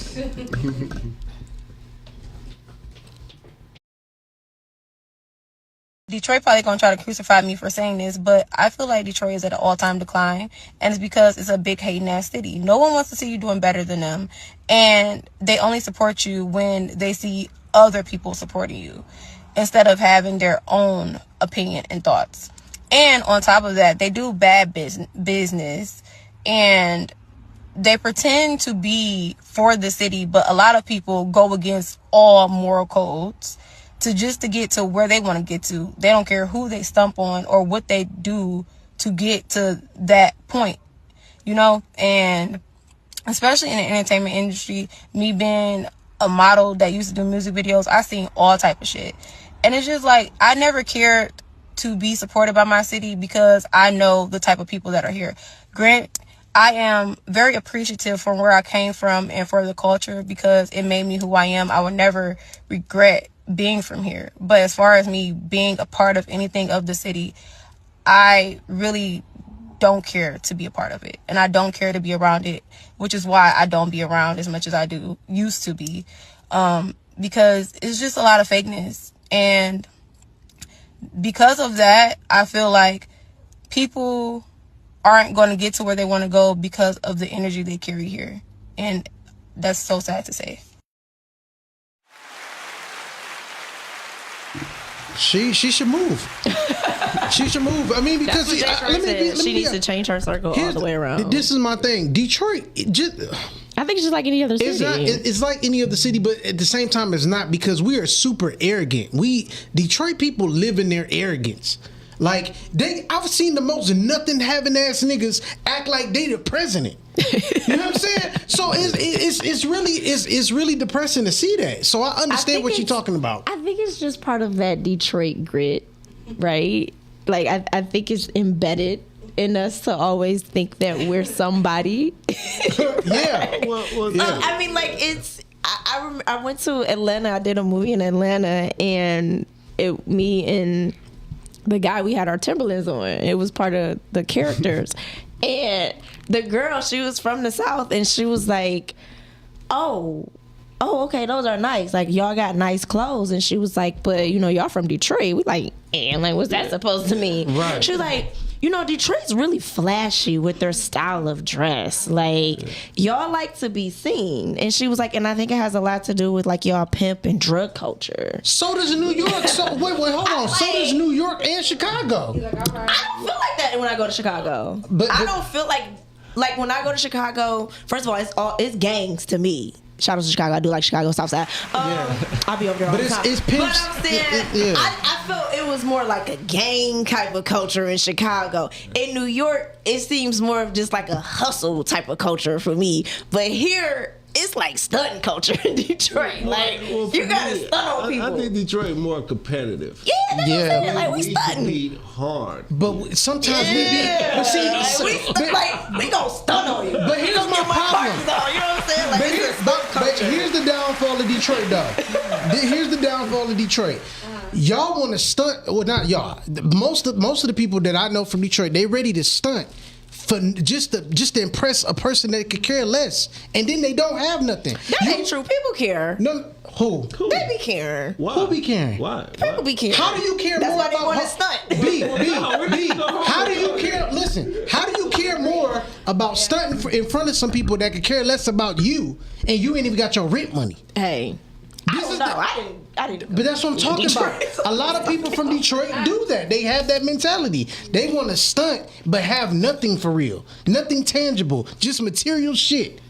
Detroit probably gonna try to crucify me for saying this, but I feel like Detroit is at an all-time decline, and it's because it's a big hating ass city. No one wants to see you doing better than them, and they only support you when they see other people supporting you instead of having their own opinion and thoughts. And on top of that, they do bad business, and they pretend to be for the city, but a lot of people go against all moral codes to get to where they want to get to. They don't care who they stump on or what they do to get to that point, you know? And especially in the entertainment industry, me being a model that used to do music videos, I seen all type of shit. And it's just like, I never cared to be supported by my city because I know the type of people that are here. Grant, I am very appreciative from where I came from and for the culture because it made me who I am. I would never regret being from here. But as far as me being a part of anything of the city, I really don't care to be a part of it. And I don't care to be around it, which is why I don't be around as much as I used to be. Because it's just a lot of fakeness. And because of that, I feel like people aren't going to get to where they want to go because of the energy they carry here. And that's so sad to say. She should move. She should move. I mean, because she needs to change her circle all the way around. This is my thing. Detroit, I think it's just like any other city. It's like any other city, but at the same time, it's not because we are super arrogant. Detroit people live in their arrogance. Like I've seen the most nothing having ass niggas act like they the president. You know what I'm saying? So it's really depressing to see that. So I understand what you're talking about. I think it's just part of that Detroit grit, right? Like I think it's embedded in us to always think that we're somebody. Yeah. Well, yeah. I mean, like it's. I went to Atlanta. I did a movie in Atlanta, and me and the guy, we had our Timberlands on. It was part of the characters. And the girl, she was from the South, and she was like, oh, okay, those are nice. Like, y'all got nice clothes. And she was like, but, y'all from Detroit. We like, and like, what's that supposed to mean? Right. She was like, Detroit's really flashy with their style of dress. Like, y'all like to be seen. And she was like, and I think it has a lot to do with, like, y'all pimp and drug culture. So does New York. So, wait, hold on. So does New York and Chicago. I don't feel like that when I go to Chicago. But I don't feel like when I go to Chicago, first of all, it's gangs to me. Shout out to Chicago. I do like Chicago, Southside. I'll be over there all the time. It's pimps. But I'm saying, I felt it was more like a gang type of culture in Chicago. In New York, it seems more of just like a hustle type of culture for me. But here, it's like stunting culture in Detroit. Like, you gotta stunt on people. I think Detroit is more competitive. Yeah, that's what I'm saying. Like, we stunting. compete hard. But sometimes we gon' stun on you. But here's my problem. You know what I'm saying? Like, but here's the downfall of Detroit, though. Here's the downfall of Detroit. Y'all want to stunt? Well, not y'all. Most of the people that I know from Detroit, they ready to stunt for just to impress a person that could care less, and then they don't have nothing. That ain't true. People care. No, who? They be caring. Why? Who be caring? Why? People be caring. How do you care That's more why they about want to stunt. B, how do you care? Listen, how do you care more about stunting in front of some people that could care less about you, and you ain't even got your rent money? Hey, I don't know. I didn't. But that's what I'm talking about. A lot of people from Detroit do that. They have that mentality. They want to stunt, but have nothing for real, nothing tangible, just material shit.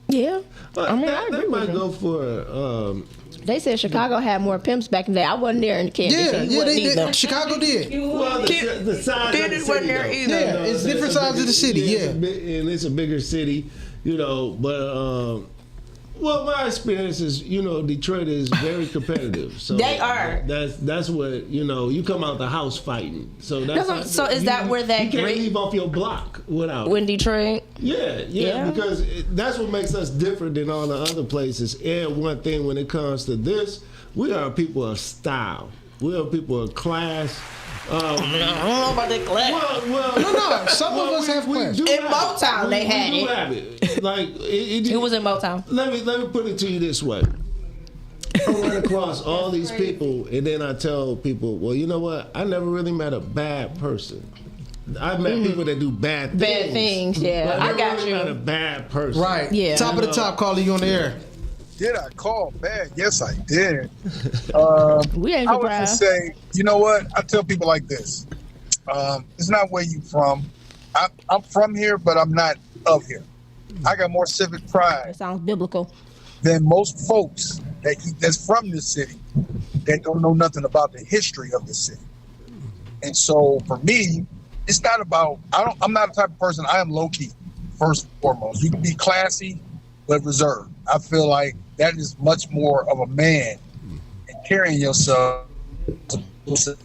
Yeah, I mean, I agree that might with go for. They said Chicago had more pimps back in the day. I wasn't there in Kansas. Yeah, they did. Chicago did. Well, the size of the city, wasn't there either. Yeah, it's different sides of the city. Yeah, and it's a bigger city, but Well, my experience is, Detroit is very competitive. So They are. That's what you come out the house fighting. So that's So is that where that you can't great leave off your block without when Detroit? Yeah, because that's what makes us different than all the other places. And one thing when it comes to this, we are people of style. We are people of class. I don't know about that class. Well, no. Some of us have class. In Motown, they had we do it. have it. Like it was in Motown. Let me put it to you this way. I run across all these people, and then I tell people, well, you know what? I never really met a bad person. I've met people that do bad things. Bad things, yeah. But I I got never you. met a bad person. Right. Yeah. Top of the top, caller, you on the air. Did I call bad? Yes, I did. We ain't I would just surprised. say, you know what? I tell people like this. It's not where you from. I'm from here, but I'm not of here. I got more civic pride That sounds biblical. than most folks that's from this city that don't know nothing about the history of this city. And so for me, it's not about, I'm not the type of person, I am low key, first and foremost. You can be classy, but reserved. I feel like that is much more of a man and carrying yourself to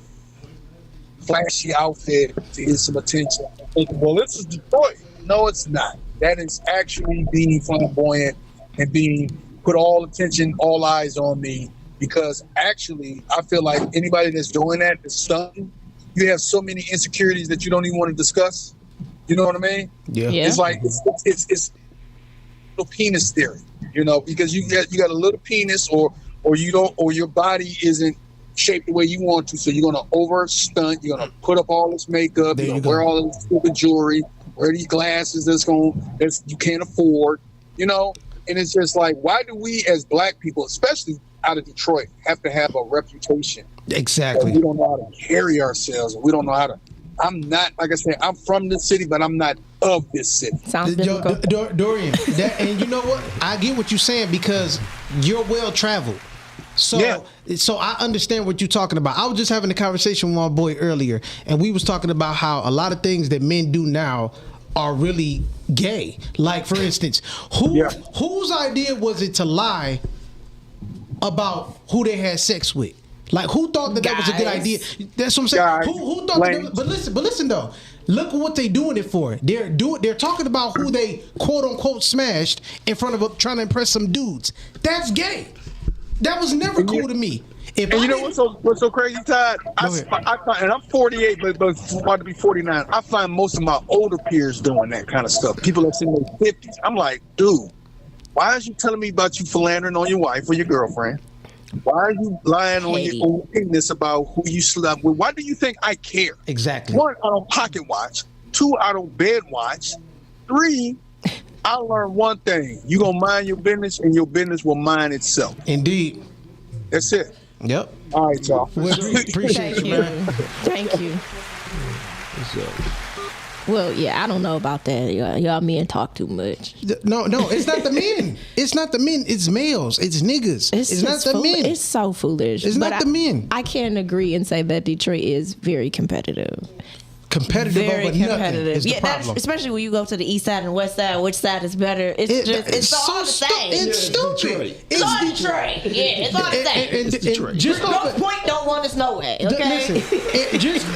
flashy outfit to get some attention. Thinking, well, this is Detroit. No, it's not. That is actually being flamboyant and being put all attention, all eyes on me, because actually I feel like anybody that's doing that is stunting. You have so many insecurities that you don't even want to discuss. You know what I mean? Yeah. It's like it's little penis theory, because you got a little penis or you don't, or your body isn't shaped the way you want to, so you're gonna over stunt, you're gonna put up all this makeup, you're gonna wear all this stupid jewelry, wear these glasses that you can't afford, and it's just like, why do we as black people, especially out of Detroit, have to have a reputation? Exactly. We don't know how to carry ourselves. We don't know how to. I'm not, like I said, I'm from this city, but I'm not of this city. Sounds biblical. Dorian, and you know what? I get what you're saying because you're well traveled. So I understand what you're talking about. I was just having a conversation with my boy earlier, and we was talking about how a lot of things that men do now are really gay. Like, for instance, whose idea was it to lie about who they had sex with? Like, who thought that was a good idea? That's what I'm saying. Who thought that? But listen though. Look at what they doing it for. They're talking about who they quote unquote smashed in front of trying to impress some dudes. That's gay. That was never cool to me. What's so crazy, Todd? I find, and I'm 48, but about to be 49. I find most of my older peers doing that kind of stuff. People that's in their 50s. I'm like, dude, why are you telling me about you philandering on your wife or your girlfriend? Why are you lying on your own penis about who you slept with? Why do you think I care? Exactly. 1, I don't pocket watch. 2, I don't bed watch. 3, I learned one thing. You gonna mind your business, and your business will mind itself. Indeed. That's it. Yep. All right, y'all. Appreciate you, man. Thank you. Well, yeah, I don't know about that. Y'all men talk too much. No, it's not the men. It's not the men. It's males. It's niggas. It's not the men. It's so foolish. It's not the men. I can't agree and say that Detroit is very competitive. Competitive Very over competitive. nothing is the That's problem. especially when you go to the east side and west side. Which side is better? It's all the same. It's stupid. It's all Detroit. Yeah, it's all the same. And just North Point don't want us nowhere. Okay.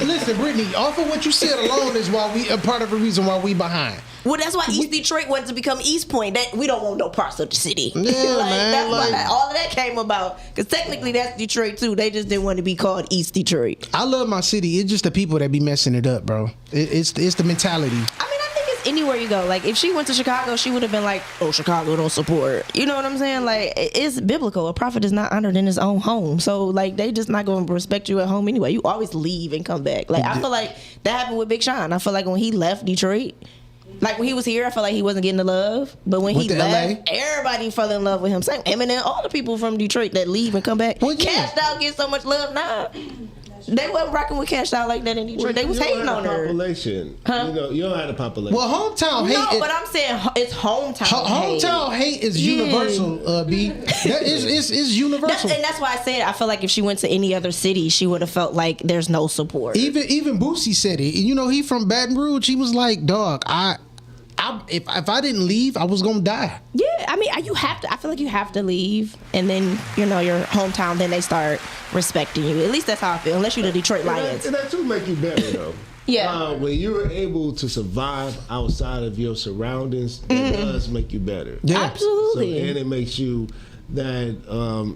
Listen, Brittany. Off of what you said alone is why we a part of the reason why we behind. Well, that's why East Detroit wanted to become East Point. That we don't want no parts of the city. Yeah, man. That's why all of that came about. Because technically, that's Detroit too. They just didn't want to be called East Detroit. I love my city. It's just the people that be messing it up, bro. It's the mentality. I mean, I think it's anywhere you go. Like, if she went to Chicago, she would have been like, "Oh, Chicago don't support." You know what I'm saying? Like, it's biblical. A prophet is not honored in his own home. So, like, they just not going to respect you at home anyway. You always leave and come back. Like, I feel like that happened with Big Sean. I feel like when he left Detroit. Like, when he was here, I felt like he wasn't getting the love. But when he left, everybody fell in love with him. Same Eminem, all the people from Detroit that leave and come back. Cashed Out gets so much love now. They wasn't rocking with Cashed Out like that in Detroit. They was hating on her. Population. You don't have the population. Well, hometown hate. No, but I'm saying it's hometown hate. Hometown hate is universal, B. That is universal. And that's why I said I feel like if she went to any other city, she would have felt like there's no support. Even Boosie said it. You know, he from Baton Rouge. He was like, "Dog, if I didn't leave, I was gonna die." Yeah, I mean, you have to. I feel like you have to leave, and then your hometown. Then they start respecting you. At least that's how I feel. Unless you're the Detroit Lions. And that too make you better though. Yeah. When you're able to survive outside of your surroundings, it does make you better. Yeah. Absolutely. And it makes you that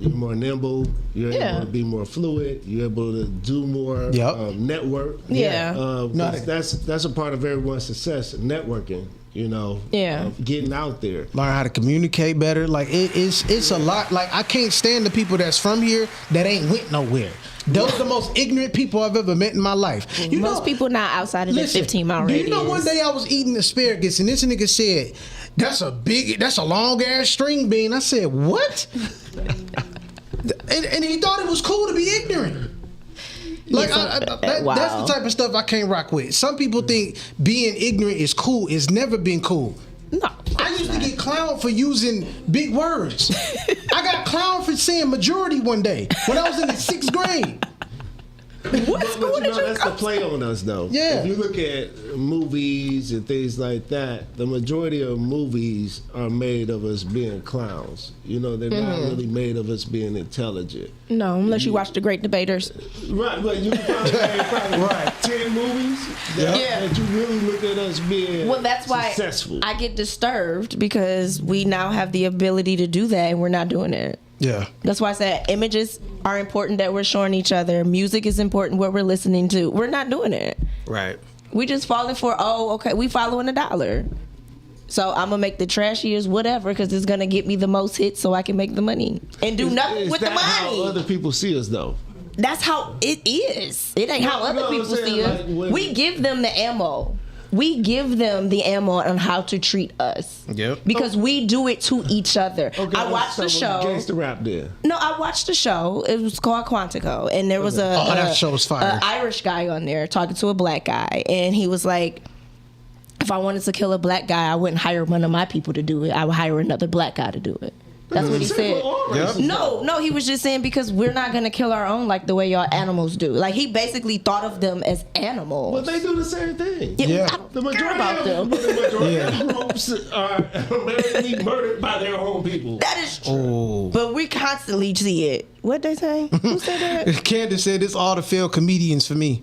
you're more nimble. You're able to be more fluid. You're able to do more network. Yeah. That's a part of everyone's success. Networking. Getting out there, learn how to communicate better. Like it's a lot. Like I can't stand the people that's from here that ain't went nowhere. Those are the most ignorant people I've ever met in my life. Most people not outside of the 15-mile radius. Do you know one day I was eating asparagus and this nigga said, that's a long ass string bean. I said, what? and he thought it was cool to be ignorant. Like that's the type of stuff I can't rock with. Some people think being ignorant is cool. It's never been cool. No, I used to get clowned for using big words. I got clowned for saying majority one day when I was in the 6th grade. What school did you that's the play on us though. Yeah. If you look at movies and things like that, the majority of movies are made of us being clowns. They're not really made of us being intelligent. No, unless you watch The Great Debaters. Right, but you can probably 10 movies that you really look at us being that's successful. Why I get disturbed because we now have the ability to do that and we're not doing it. Yeah. That's why I said images are important that we're showing each other. Music is important, what we're listening to. We're not doing it. Right. We just falling for, we following $1. So I'm going to make the trashiest whatever because it's going to get me the most hits so I can make the money. And do nothing with the money. How other people see us though? That's how it is. It ain't how other people see us. We give them the ammo. We give them the ammo on how to treat us. Yep. Because we do it to each other. Okay, I watched the show. Gangsta rap there. No, I watched the show. It was called Quantico. And there was that show was fire. An Irish guy on there talking to a black guy. And he was like, if I wanted to kill a black guy, I wouldn't hire one of my people to do it. I would hire another black guy to do it. That's what he said. Yep. No, he was just saying because we're not going to kill our own like the way y'all animals do. Like he basically thought of them as animals. Well, they do the same thing. Yeah. I don't care about them. The groups are apparently murdered by their own people. That is true. But we constantly see it. What'd they say? Who said that? Candace said it's all the failed comedians for me.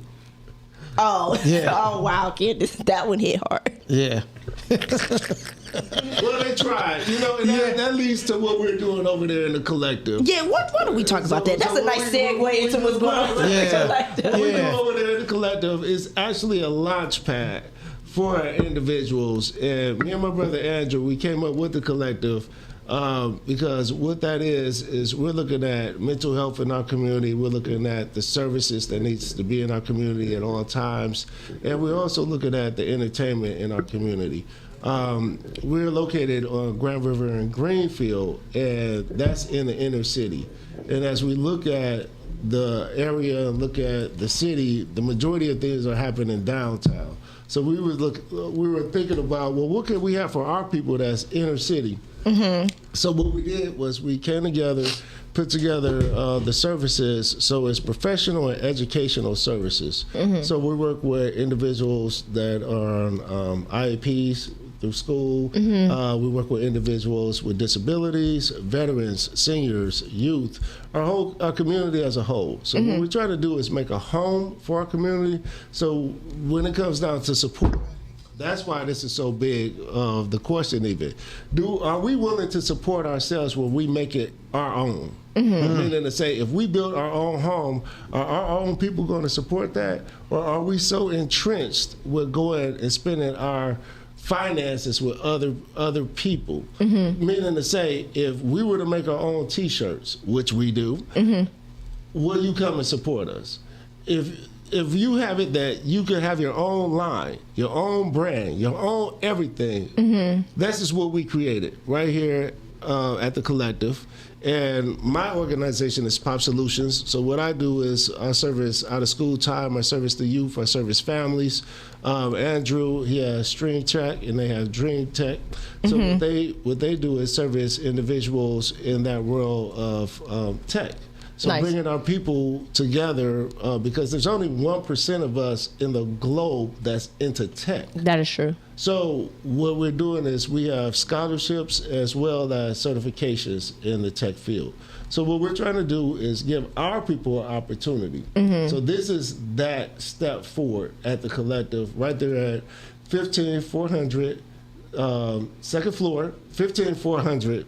Oh. Yeah. Oh, wow, Candace. That one hit hard. Yeah. Well, they tried, and that leads to what we're doing over there in the collective. Yeah, why don't we talk about that? That's a nice segue into what's going on in the collective. What we're doing over there in the collective is actually a launch pad for individuals. And me and my brother Andrew, we came up with the collective because what that is we're looking at mental health in our community. We're looking at the services that needs to be in our community at all times. And we're also looking at the entertainment in our community. We're located on Grand River and Greenfield, and that's in the inner city. And as we look at the area and look at the city, the majority of things are happening downtown. So we were thinking about, well, what can we have for our people that's inner city? Mm-hmm. So what we did was we came together, put together the services, so it's professional and educational services. Mm-hmm. So we work with individuals that are on IEPs through school. Mm-hmm. We work with individuals with disabilities, veterans, seniors, youth, our community as a whole. So what we try to do is make a home for our community. So when it comes down to support, that's why this is so big of the question even. Are we willing to support ourselves when we make it our own? Mm-hmm. Meaning to say, if we build our own home, are our own people going to support that? Or are we so entrenched with going and spending our finances with other people? Mm-hmm. Meaning to say, if we were to make our own T-shirts, which we do, will you come and support us? If you have it that you can have your own line, your own brand, your own everything, this is what we created right here at the collective. And my organization is Pop Solutions. So what I do is I service out of school time, I service the youth, I service families. Andrew, he has Stream Tech and they have Dream Tech. So what they do is service individuals in that world of tech. So Nice. bringing our people together, because there's only 1% of us in the globe that's into tech. That is true. So what we're doing is we have scholarships as well as certifications in the tech field. So what we're trying to do is give our people an opportunity. So this is that step forward at the collective, right there at 15400 second floor, 15400.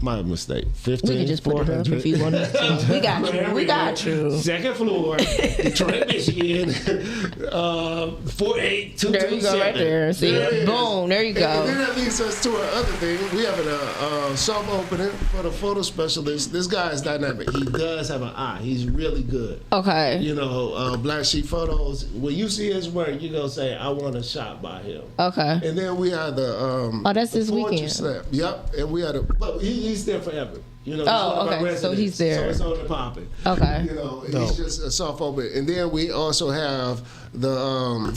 My mistake. We can just put it up if you want us to. We got you. We got you. Second floor, Detroit, Michigan, 48227. There you go, right there. See, boom, there you go. And then that leads us to our other thing. We have a soft opening for the photo specialist. This guy is dynamic. He does have an eye. He's really good. Okay. You know, Black Sheep Photos. When you see his work, you're going to say, I want a shot by him. Okay. And then we had the that's this poetry weekend. slam. Yep. And we had but he's there forever. You know, Oh, he's one of our okay. So residents. he's there. So it's on the popping. Okay. You know, he's just a soft open. And then we also have the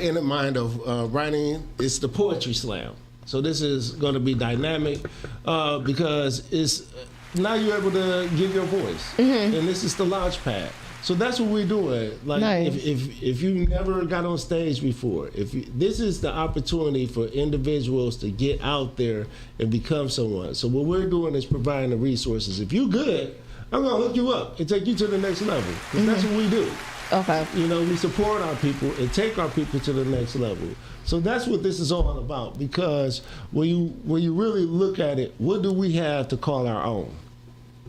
in the mind of writing, it's the poetry slam. So this is going to be dynamic because it's now you're able to give your voice, and this is the launch pad. So that's what we're doing. Like Nice. if you never got on stage before, this is the opportunity for individuals to get out there and become someone. So what we're doing is providing the resources. If you're good, I'm gonna hook you up and take you to the next level. 'Cause that's what we do. Okay. You know, we support our people and take our people to the next level. So that's what this is all about. Because when you really look at it, what do we have to call our own?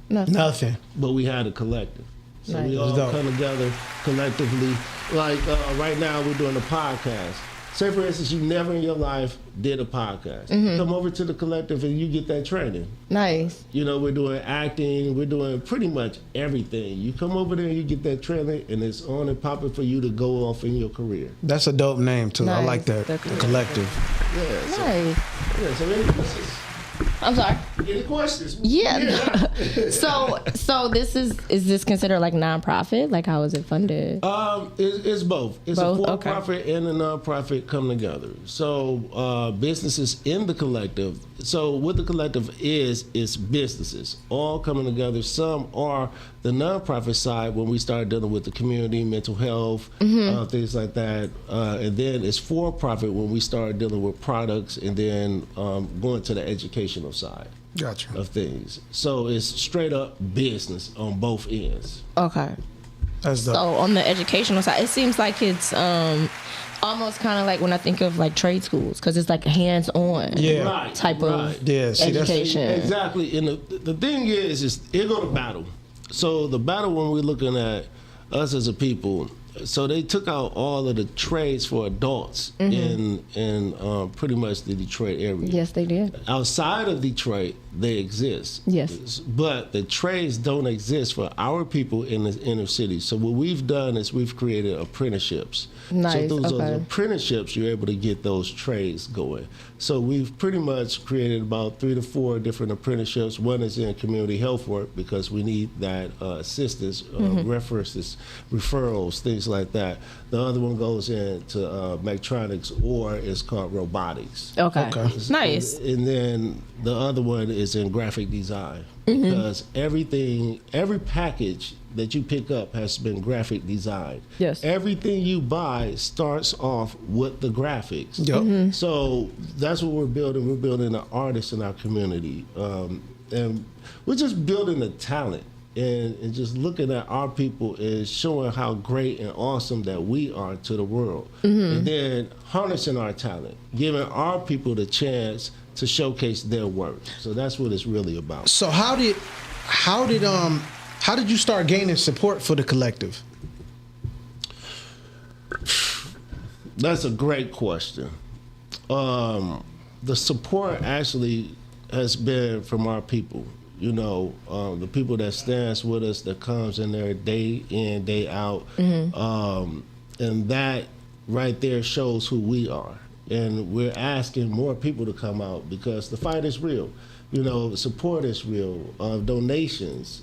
Nothing. But we had a collective. So Nice. we all Dope. come together collectively. Like right now, we're doing a podcast. Say, for instance, you never in your life did a podcast. Come over to the collective and you get that training. Nice. You know, we're doing acting. We're doing pretty much everything. You come over there and you get that training, and it's on and popping for you to go off in your career. That's a dope name too. I Nice. like that. The The collective. Yeah. So, Nice. yeah, so any questions? I'm sorry. Any questions? Yeah. So this is this considered like nonprofit? Like how is it funded? It's both. It's Both? a for-profit and a nonprofit come together. So businesses in the collective. So what the collective is businesses all coming together. Some are the nonprofit side when we start dealing with the community, mental health, things like that. And then it's for-profit when we start dealing with products and then going to the educational side. Gotcha. Of things. So it's straight up business on both ends. Okay. That's dope. So on the educational side, it seems like it's almost kind of like when I think of like trade schools, because it's like hands-on type of education. Exactly. And the thing is it go to battle. So the battle when we're looking at us as a people, so they took out all of the trades for adults in pretty much the Detroit area. Yes, they did. Outside of Detroit, they exist. Yes. But the trades don't exist for our people in the inner city. So what we've done is we've created apprenticeships. Nice. So through those Okay. apprenticeships, you're able to get those trades going. So we've pretty much created about 3 to 4 different apprenticeships. One is in community health work because we need that assistance, references, referrals, things like that. The other one goes into mechatronics, or it's called robotics. Okay. Nice. And then the other one is in graphic design because every package that you pick up has been graphic design. Yes. Everything you buy starts off with the graphics. Yep. So that's what we're building. We're building an artist in our community. And we're just building the talent. And just looking at our people is showing how great and awesome that we are to the world. And then harnessing our talent, giving our people the chance to showcase their work. So that's what it's really about. So how did you start gaining support for the collective? That's a great question. The support actually has been from our people. You know, the people that stands with us, that comes in there day in, day out. And that right there shows who we are. And we're asking more people to come out because the fight is real. You know, support is real. Donations,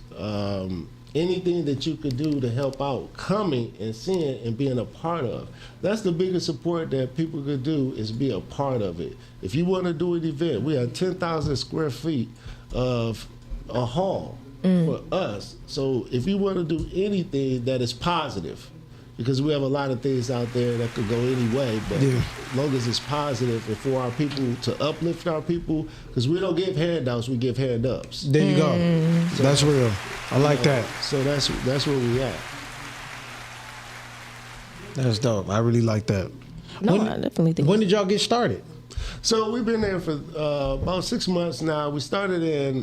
anything that you could do to help out, coming and seeing and being a part of. That's the biggest support that people could do, is be a part of it. If you want to do an event, we have 10,000 square feet of a hall. for us. So if you want to do anything that is positive, because we have a lot of things out there that could go any way, but as long as it's positive and for our people to uplift our people, because we don't give handouts, we give hand-ups. There you go. So, that's real. I like that. So that's where we at. That's dope. I really like that. No, I definitely think. When did y'all get started? So we've been there for about 6 months now. We started in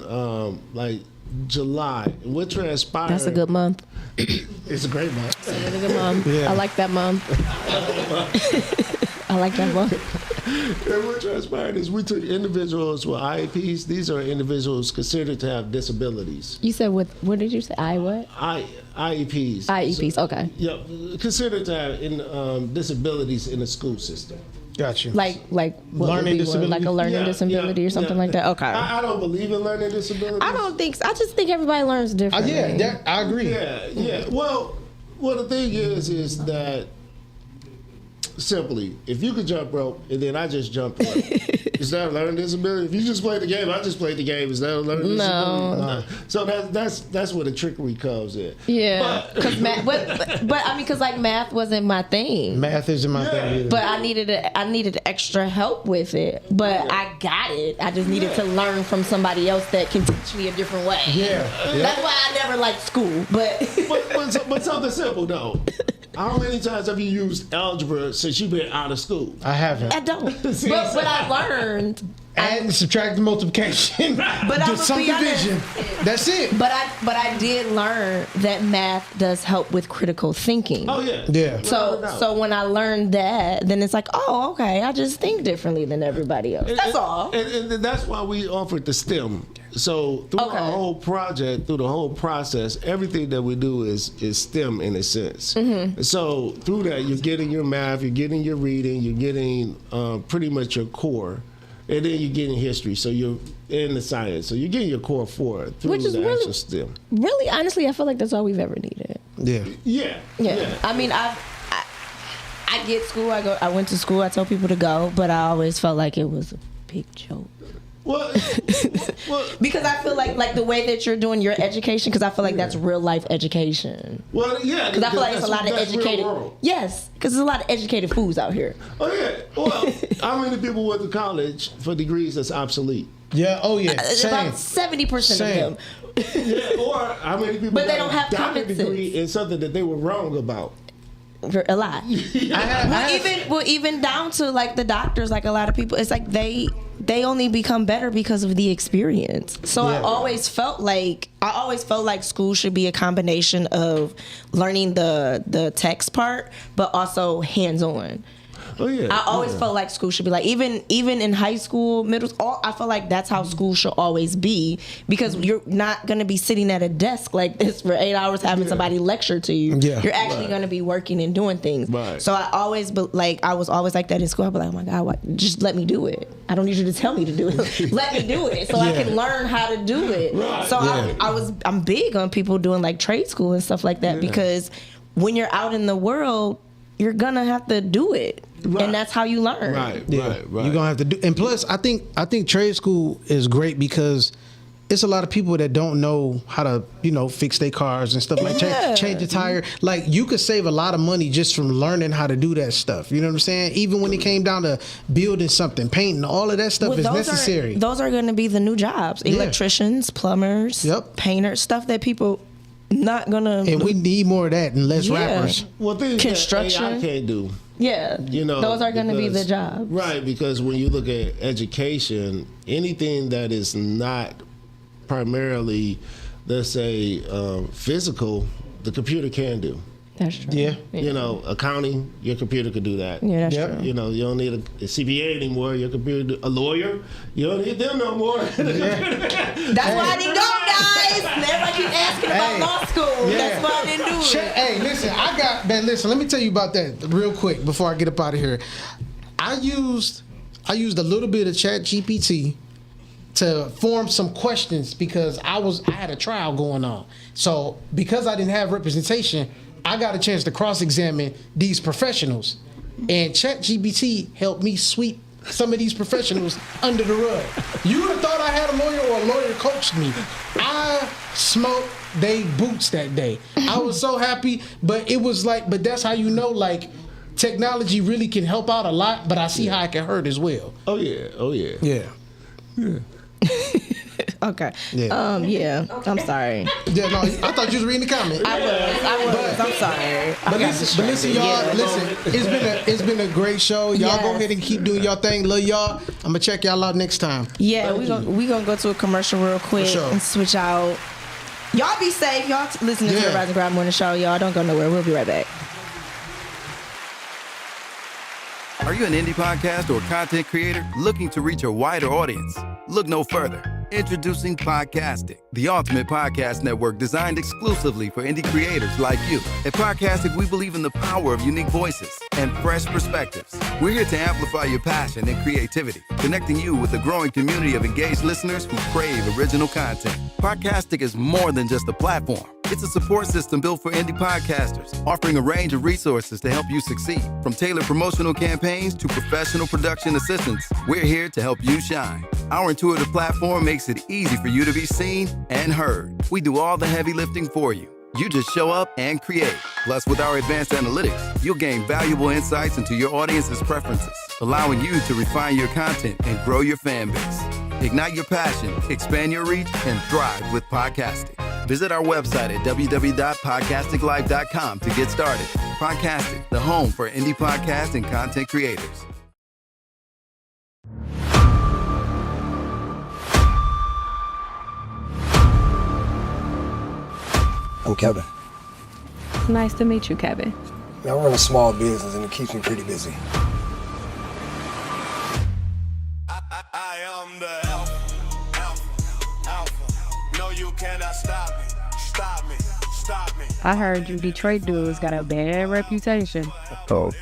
like July. And what transpired? That's a good month. It's a great month. It's a good month. Yeah. I like that month. I like that month. And what transpired is we took individuals with IEPs. These are individuals considered to have disabilities. You said what did you say? IEPs. IEPs, okay. Yeah, considered to have disabilities in the school system. Got you. Like what learning disability? like a learning disability or something like that. Okay. I don't believe in learning disabilities. I don't think so. I just think everybody learns differently. I agree. Yeah. Well, the thing is that simply, if you could jump rope and then I just jumped rope, is that a learning disability? If you just play the game, I just played the game, is that a learning disability? No. So that's where the trickery comes in. Yeah, because because like math wasn't my thing. Math isn't my thing either. But I needed extra help with it. But I got it. I just needed to learn from somebody else that can teach me a different way. Yeah. That's why I never liked school. But something simple though. How many times have you used algebra since you've been out of school? I haven't. I don't. but I learned. Add, subtract, multiplication. But I'm subdivision. That's it. But I did learn that math does help with critical thinking. Oh yeah. Yeah. So when I learned that, then it's like, oh, okay, I just think differently than everybody else. That's all. And that's why we offered the STEM. So through our whole project, through the whole process, everything that we do is STEM in a sense. Mm-hmm. So through that, you're getting your math, you're getting your reading, you're getting pretty much your core, and then you're getting history. So you're in the science. So you're getting your core 4 through Which is the really, actual STEM. Really, honestly, I feel like that's all we've ever needed. Yeah. Yeah. I mean, I get school. I went to school. I told people to go, but I always felt like it was a big joke. Well, because I feel like the way that you're doing your education, because I feel like that's real life education. Well, yeah, because I feel like it's a lot of educated. Yes, because there's a lot of educated fools out here. Oh yeah. Well, how many people went to college for degrees that's obsolete? Yeah. Oh yeah. About 70% of them. Yeah. Or how many people? But they don't have got a common degree sense. in something that they were wrong about. A lot. Even down to like the doctors, like a lot of people, it's like they only become better because of the experience. So I always felt like school should be a combination of learning the text part, but also hands-on. Oh yeah. I always felt like school should be like even in high school, middle school. I feel like that's how school should always be, because you're not gonna be sitting at a desk like this for 8 hours having somebody lecture to you. Yeah. You're actually gonna be working and doing things. Right. So I was always like that in school. I'd be like, oh my God, just let me do it. I don't need you to tell me to do it. Let me do it so I can learn how to do it. Right. So I'm big on people doing like trade school and stuff like that, because when you're out in the world, you're gonna have to do it. Right. And that's how you learn. Right. You're gonna have to do. And plus, I think trade school is great because it's a lot of people that don't know how to, fix their cars and stuff like change the tire. Like, you could save a lot of money just from learning how to do that stuff. You know what I'm saying? Even when it came down to building something, painting, all of that stuff is necessary. Those are going to be the new jobs: electricians, plumbers, painters, stuff that people not gonna. And we need more of that and less rappers. Well, things construction that AI can't do. Yeah, those are going to be the jobs. Right, because when you look at education, anything that is not primarily, let's say, physical, the computer can do. That's true. Yeah. Accounting, your computer could do that. Yeah, that's true. You don't need a CPA anymore. Your computer, a lawyer, you don't need them no more. That's why I didn't go, guys. Everybody keep asking about law school. Yeah. That's why I didn't do it. Hey, listen, let me tell you about that real quick before I get up out of here. I used a little bit of ChatGPT to form some questions because I had a trial going on. So because I didn't have representation, I got a chance to cross-examine these professionals, and ChatGPT helped me sweep some of these professionals under the rug. You would have thought I had a lawyer or a lawyer coached me. I smoked they boots that day. I was so happy, but it was like, but that's how you know, like, technology really can help out a lot, but I see how it can hurt as well. Oh yeah. Yeah. Okay. Yeah. Yeah. I'm sorry. Yeah, no, I thought you was reading the comment. I was. I'm sorry. But listen, y'all. Listen, it's been a great show. Y'all go ahead and keep doing y'all thing. Love y'all. I'm gonna check y'all out next time. Yeah, we gonna go to a commercial real quick and switch out. Y'all be safe. Y'all listening to the Rise and Grind Morning Show. Y'all don't go nowhere. We'll be right back. Are you an indie podcast or content creator looking to reach a wider audience? Look no further. Introducing Podcastic, the ultimate podcast network designed exclusively for indie creators like you. At Podcastic, we believe in the power of unique voices and fresh perspectives. We're here to amplify your passion and creativity, connecting you with a growing community of engaged listeners who crave original content. Podcastic is more than just a platform. It's a support system built for indie podcasters, offering a range of resources to help you succeed. From tailored promotional campaigns to professional production assistance, we're here to help you shine. Our intuitive platform makes it easy for you to be seen and heard. We do all the heavy lifting for you. You just show up and create. Plus, with our advanced analytics, you'll gain valuable insights into your audience's preferences, allowing you to refine your content and grow your fan base. Ignite your passion, expand your reach, and thrive with Podcastic. Visit our website at www.podcasticlife.com to get started. Podcastic, the home for indie podcast and content creators. I'm Kevin. Nice to meet you, Kevin. I run a small business and it keeps me pretty busy. I am the alpha. No, you cannot stop me. I heard you Detroit dudes got a bad reputation. Oh,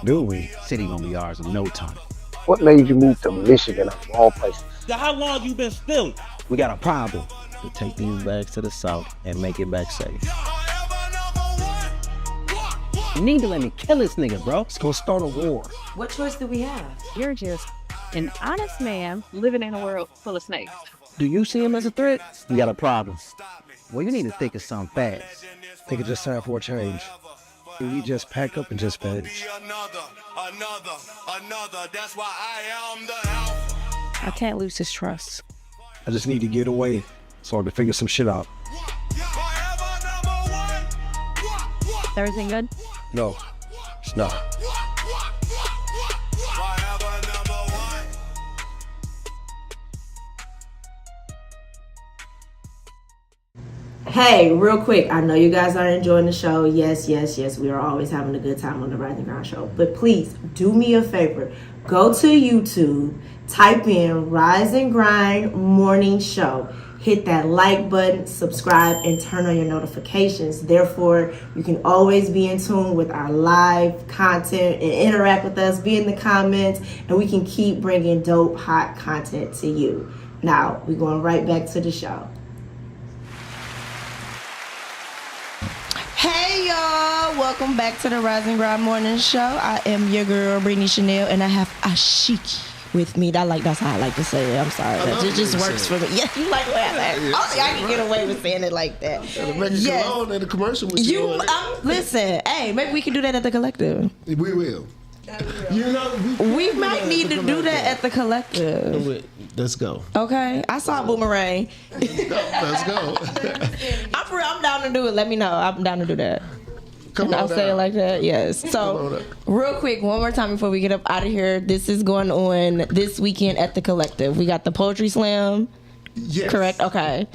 do we? City gonna be ours in no time. What made you move to Michigan of all places? How long you been stealing? We got a problem. To take these bags to the south and make it back safe. You need to let me kill this nigga, bro. It's gonna start a war. What choice do we have? You're just an honest man living in a world full of snakes. Do you see him as a threat? You got a problem. Well, you need to think of something fast. I think it's just time for a change. We just pack up and just vanish. Another. That's why I am the alpha. I can't lose his trust. I just need to get away so I can figure some shit out. Everything good? No, it's not. Hey, real quick, I know you guys are enjoying the show. Yes, we are always having a good time on the Rise and Grind Show. But please, do me a favor. Go to YouTube, type in Rise and Grind Morning Show. Hit that like button, subscribe, and turn on your notifications. Therefore, you can always be in tune with our live content and interact with us, be in the comments, and we can keep bringing dope, hot content to you. Now, we're going right back to the show. Hey y'all, welcome back to the Rise and Grind Morning Show. I am your girl Brittany Chanel, and I have Ashiki with me. That's how I like to say it. I'm sorry, that just works for me. Yeah, you like what I say. Only I can get away with saying it like that. Yes. And the commercial with you. Listen, hey, maybe we can do that at the Collective. We will. You know, we might need to do that at the Collective. Let's go. Okay, I saw Boomerang. Let's go. I'm down to do it. Let me know. I'm down to do that. I'll say it like that. Yes. So, real quick, one more time before we get up out of here. This is going on this weekend at the Collective. We got the Poetry Slam. Yes. Correct. Okay.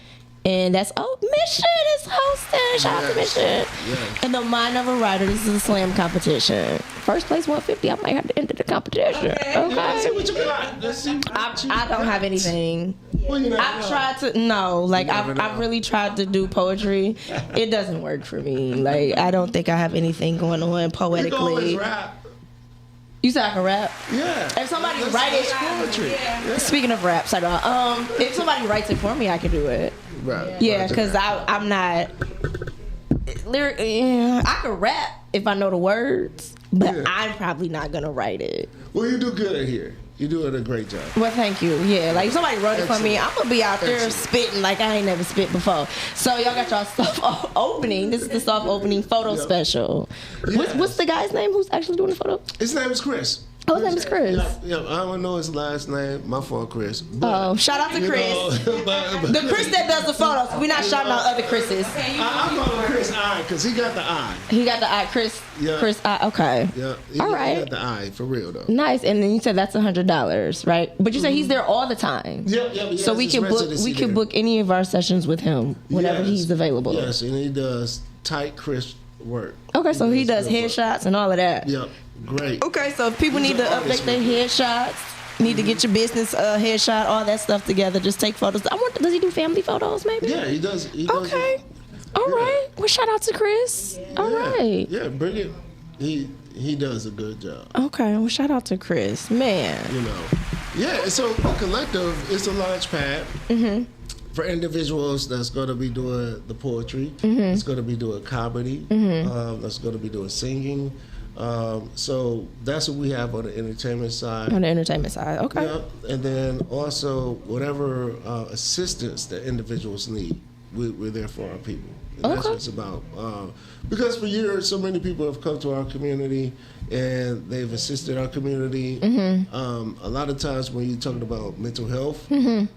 And that's Mission is hosting. Shout out to Mission. Yes. And the Mind of a Writer. This is a slam competition. First place 150. I might have to enter the competition. Okay. Let's see what you got. I don't have anything. I've tried to I've really tried to do poetry. It doesn't work for me. Like, I don't think I have anything going on poetically. You can always rap. You said I can rap? Yeah. If somebody writes poetry. Yeah. Speaking of raps, if somebody writes it for me, I can do it. Right. Yeah, because I'm not I can rap if I know the words, but I'm probably not gonna write it. Well, you do good here. You're doing a great job. Well, thank you. Yeah, like if somebody wrote it for me, I'm gonna be out there spitting like I ain't never spit before. So y'all got y'all soft opening. This is the soft opening photo special. What's the guy's name who's actually doing the photo? His name is Chris. Oh, his name is Chris. Yeah, I don't know his last name. My fault, Chris. But, shout out to Chris. The Chris that does the photos. We're not shouting out other Chris's. I call him Chris I because he got the eye. He got the eye, Chris. Yeah. Chris I. Okay. Yeah. All right. He got the eye for real though. Nice. And then you said that's $100, right? But you said he's there all the time. Yeah. So we can book. We can book any of our sessions with him whenever he's available. Yes, and he does tight, crisp work. Okay, so he does headshots and all of that. Yep. Great. Okay, so if people need to update their headshots, need to get your business headshot, all that stuff together, just take photos. I wonder, does he do family photos maybe? Yeah, he does. Okay. All right. Well, shout out to Chris. All right. Yeah, bring it. He does a good job. Okay. Well, shout out to Chris. Man. You know. Yeah, so the collective is a launch pad. Mm-hmm. For individuals that's going to be doing the poetry, it's going to be doing comedy, that's going to be doing singing. So that's what we have on the entertainment side. On the entertainment side, okay. Yeah, and then also whatever assistance that individuals need, we're there for our people. And that's what it's about. Because for years, so many people have come to our community and they've assisted our community. A lot of times when you're talking about mental health,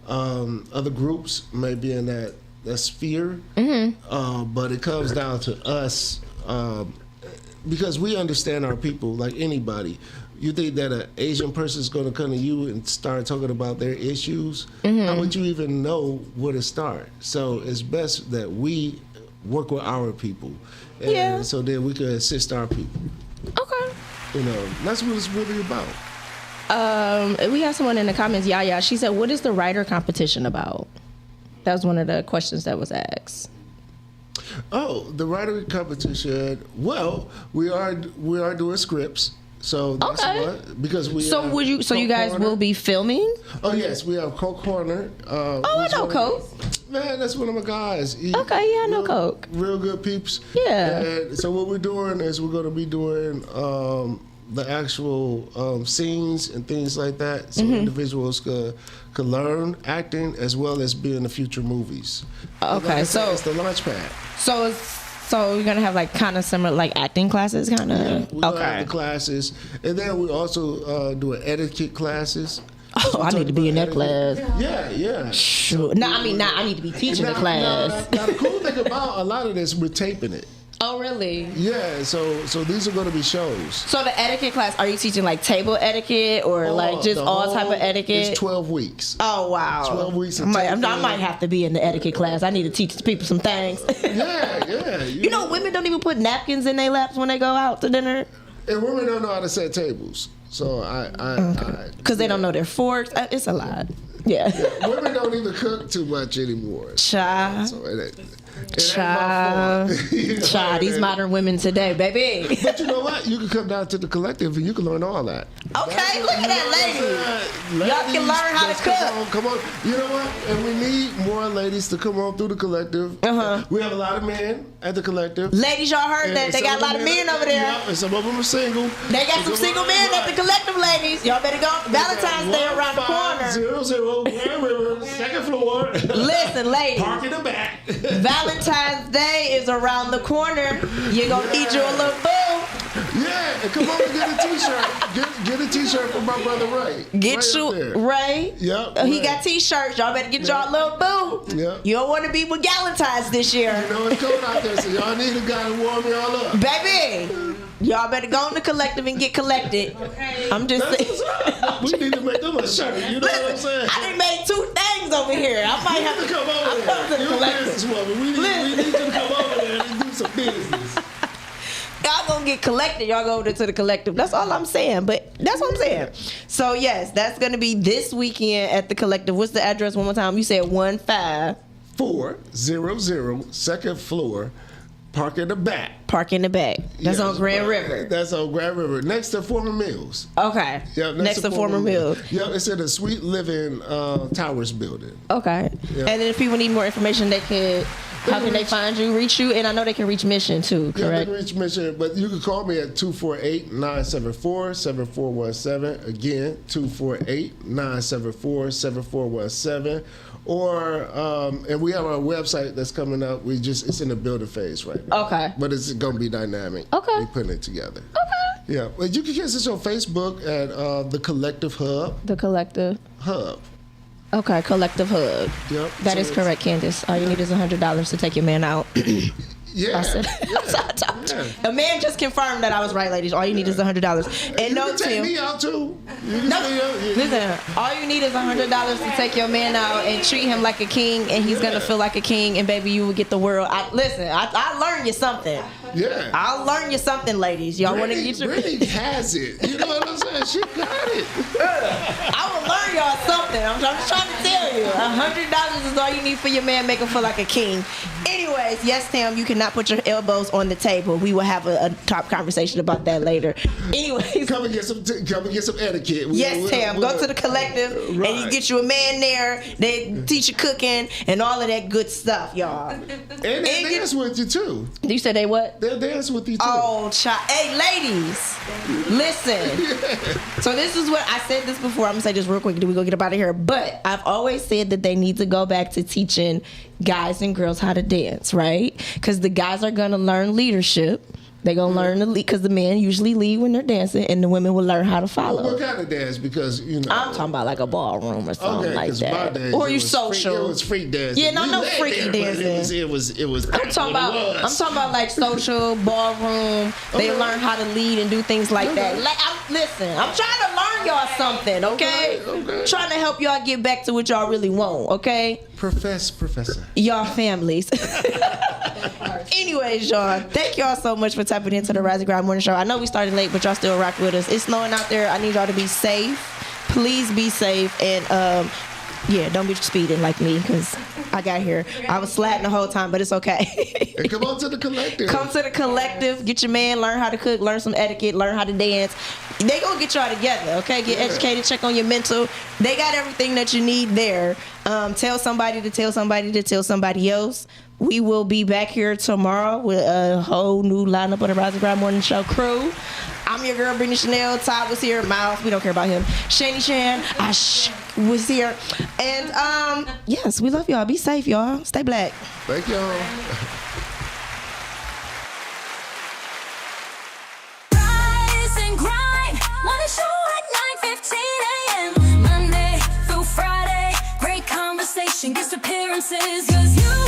other groups may be in that sphere, but it comes down to us because we understand our people like anybody. You think that an Asian person is going to come to you and start talking about their issues? How would you even know where to start? So it's best that we work with our people, and so then we can assist our people. Okay. You know, that's what it's really about. We have someone in the comments, Yaya. She said, "What is the writer competition about?" That was one of the questions that was asked. Oh, the writing competition. Well, we are doing scripts. So that's what, because we. So would you? So you guys Corner. will be filming? Oh yes, we have Coke Corner. I know Coke. Man, that's one of my guys. I know Coke. Real good peeps. Yeah. And so what we're doing is we're going to be doing the actual scenes and things like that, so individuals could learn acting as well as be in the future movies. Okay, like so it's the launch pad. So you're gonna have like kind of similar like acting classes, kind of. Yeah, we're gonna have the classes, and then we also doing etiquette classes. Oh, I need to be in that class. Yeah. Sure. I need to be teaching the class. Now, the cool thing about a lot of this, we're taping it. Oh, really? Yeah. So these are going to be shows. So the etiquette class, are you teaching like table etiquette or like just all type of etiquette? It's 12 weeks. Oh, wow. 12 weeks. I might have to be in the etiquette class. I need to teach people some things. Yeah. You know, women don't even put napkins in their laps when they go out to dinner. And women don't know how to set tables. So because they don't know their forks. It's a lot. Yeah. Women don't even cook too much anymore. Child. So it Child, these modern women today, baby. But you know what? You can come down to the collective and you can learn all that. Okay, look at that lady. Y'all can learn how to cook. Come on. You know what? And we need more ladies to come on through the collective. We have a lot of men at the collective. Ladies, y'all heard that. They got a lot of men over there. Yeah, and some of them are single. They got some single men at the collective, ladies. Y'all better go. Valentine's Day around the corner. 00 Grand River, second floor. Listen, ladies. Park in the back. Valentine's Day is around the corner. You're going to need you a little boo. Yeah, and come on and get a t-shirt. Get a t-shirt from my brother Ray. Ray. Yep. He got t-shirts. Y'all better get y'all a little boo. Yep. You don't want to be with Galentine's this year. You know it's cold out there, so y'all need a guy to warm y'all up. Baby, y'all better go in the collective and get collected. Okay. I'm just saying. We need to make them a shirt. You know what I'm saying? I done made 2 things over here. I might have to come over there. To the You're collective. a businesswoman. We need you to come over there and do some business. Y'all gonna get collected. Y'all go over to the collective. That's all I'm saying. But that's what I'm saying. So yes, that's gonna be this weekend at the collective. What's the address one more time? You said 15400 second floor. Park in the back. Park in the back. That's on Grand River. That's on Grand River, next to Former Mills. Okay. Yeah, next to Former Mills. Yeah, it's in the Sweet Living Towers building. Okay. Yeah. And then if people need more information, they could How can they find you, reach you? And I know they can reach Mission too, Yeah, they correct? can reach Mission, but you can call me at 248-974-7417. Again, 248-974-7417. Or and we have our website that's coming up. It's in the building phase right now. Okay. But it's gonna be dynamic. Okay. We're putting it together. Okay. Yeah, but you can catch us on Facebook at The Collective Hub. The Collective Hub. Okay, Collective Hub. Yep. That is correct, Candace. All you need is $100 to take your man out. Yeah. A man just confirmed that I was right, ladies. All you need is $100. And You no, can take Tim. me out too. Listen, all you need is $100 to take your man out and treat him like a king, and he's gonna feel like a king, and baby, you will get the world. I learned you something. Yeah. I'll learn you something, ladies. Y'all want to get your. Brittany has it. You know what I'm saying? She got it. I will learn y'all something. I'm just trying to tell you. $100 is all you need for your man, make him feel like a king. Anyways, yes, Tam, you cannot put your elbows on the table. We will have a top conversation about that later. Anyways, come and get some etiquette. Yes, Tam, go to the Collective and you get you a man there. They teach you cooking and all of that good stuff, y'all. And they dance with you too. You said they what? They'll dance with you too. Oh, child. Hey, ladies, listen. So this is what I said this before. I'm gonna say this real quick. Then we go get up out of here. But I've always said that they need to go back to teaching guys and girls how to dance, right? Because the guys are gonna learn leadership. They're gonna learn to lead because the men usually lead when they're dancing, and the women will learn how to follow. What kind of dance? Because I'm talking about like a ballroom or something like 'cause my that, days, or it you was social. It was freak dancing. Yeah, no, We no led freaky there, but dancing. It was. I'm talking about like social ballroom. They learn how to lead and do things like that. Like, listen, I'm trying to learn y'all something, okay? Trying to help y'all get back to what y'all really want, okay? Professor. Y'all families. Anyways, y'all, thank y'all so much for tapping into the Rise and Grind Morning Show. I know we started late, but y'all still rock with us. It's snowing out there. I need y'all to be safe. Please be safe, and don't be speeding like me, because I got here. I was slatting the whole time, but it's okay. And come on to the Collective. Come to the Collective. Get your man, learn how to cook, learn some etiquette, learn how to dance. They gonna get y'all together, okay? Get educated, check on your mental. They got everything that you need there. Tell somebody to tell somebody to tell somebody else. We will be back here tomorrow with a whole new lineup of the Rise and Grind Morning Show crew. I'm your girl, Brittany Chanel. Todd was here. Miles, we don't care about him. Shani Shan, was here. And yes, we love y'all. Be safe, y'all. Stay black. Thank y'all. Rise and grind. Morning show at 9:15 a.m. Monday through Friday. Great conversation, guest appearances. 'Cause you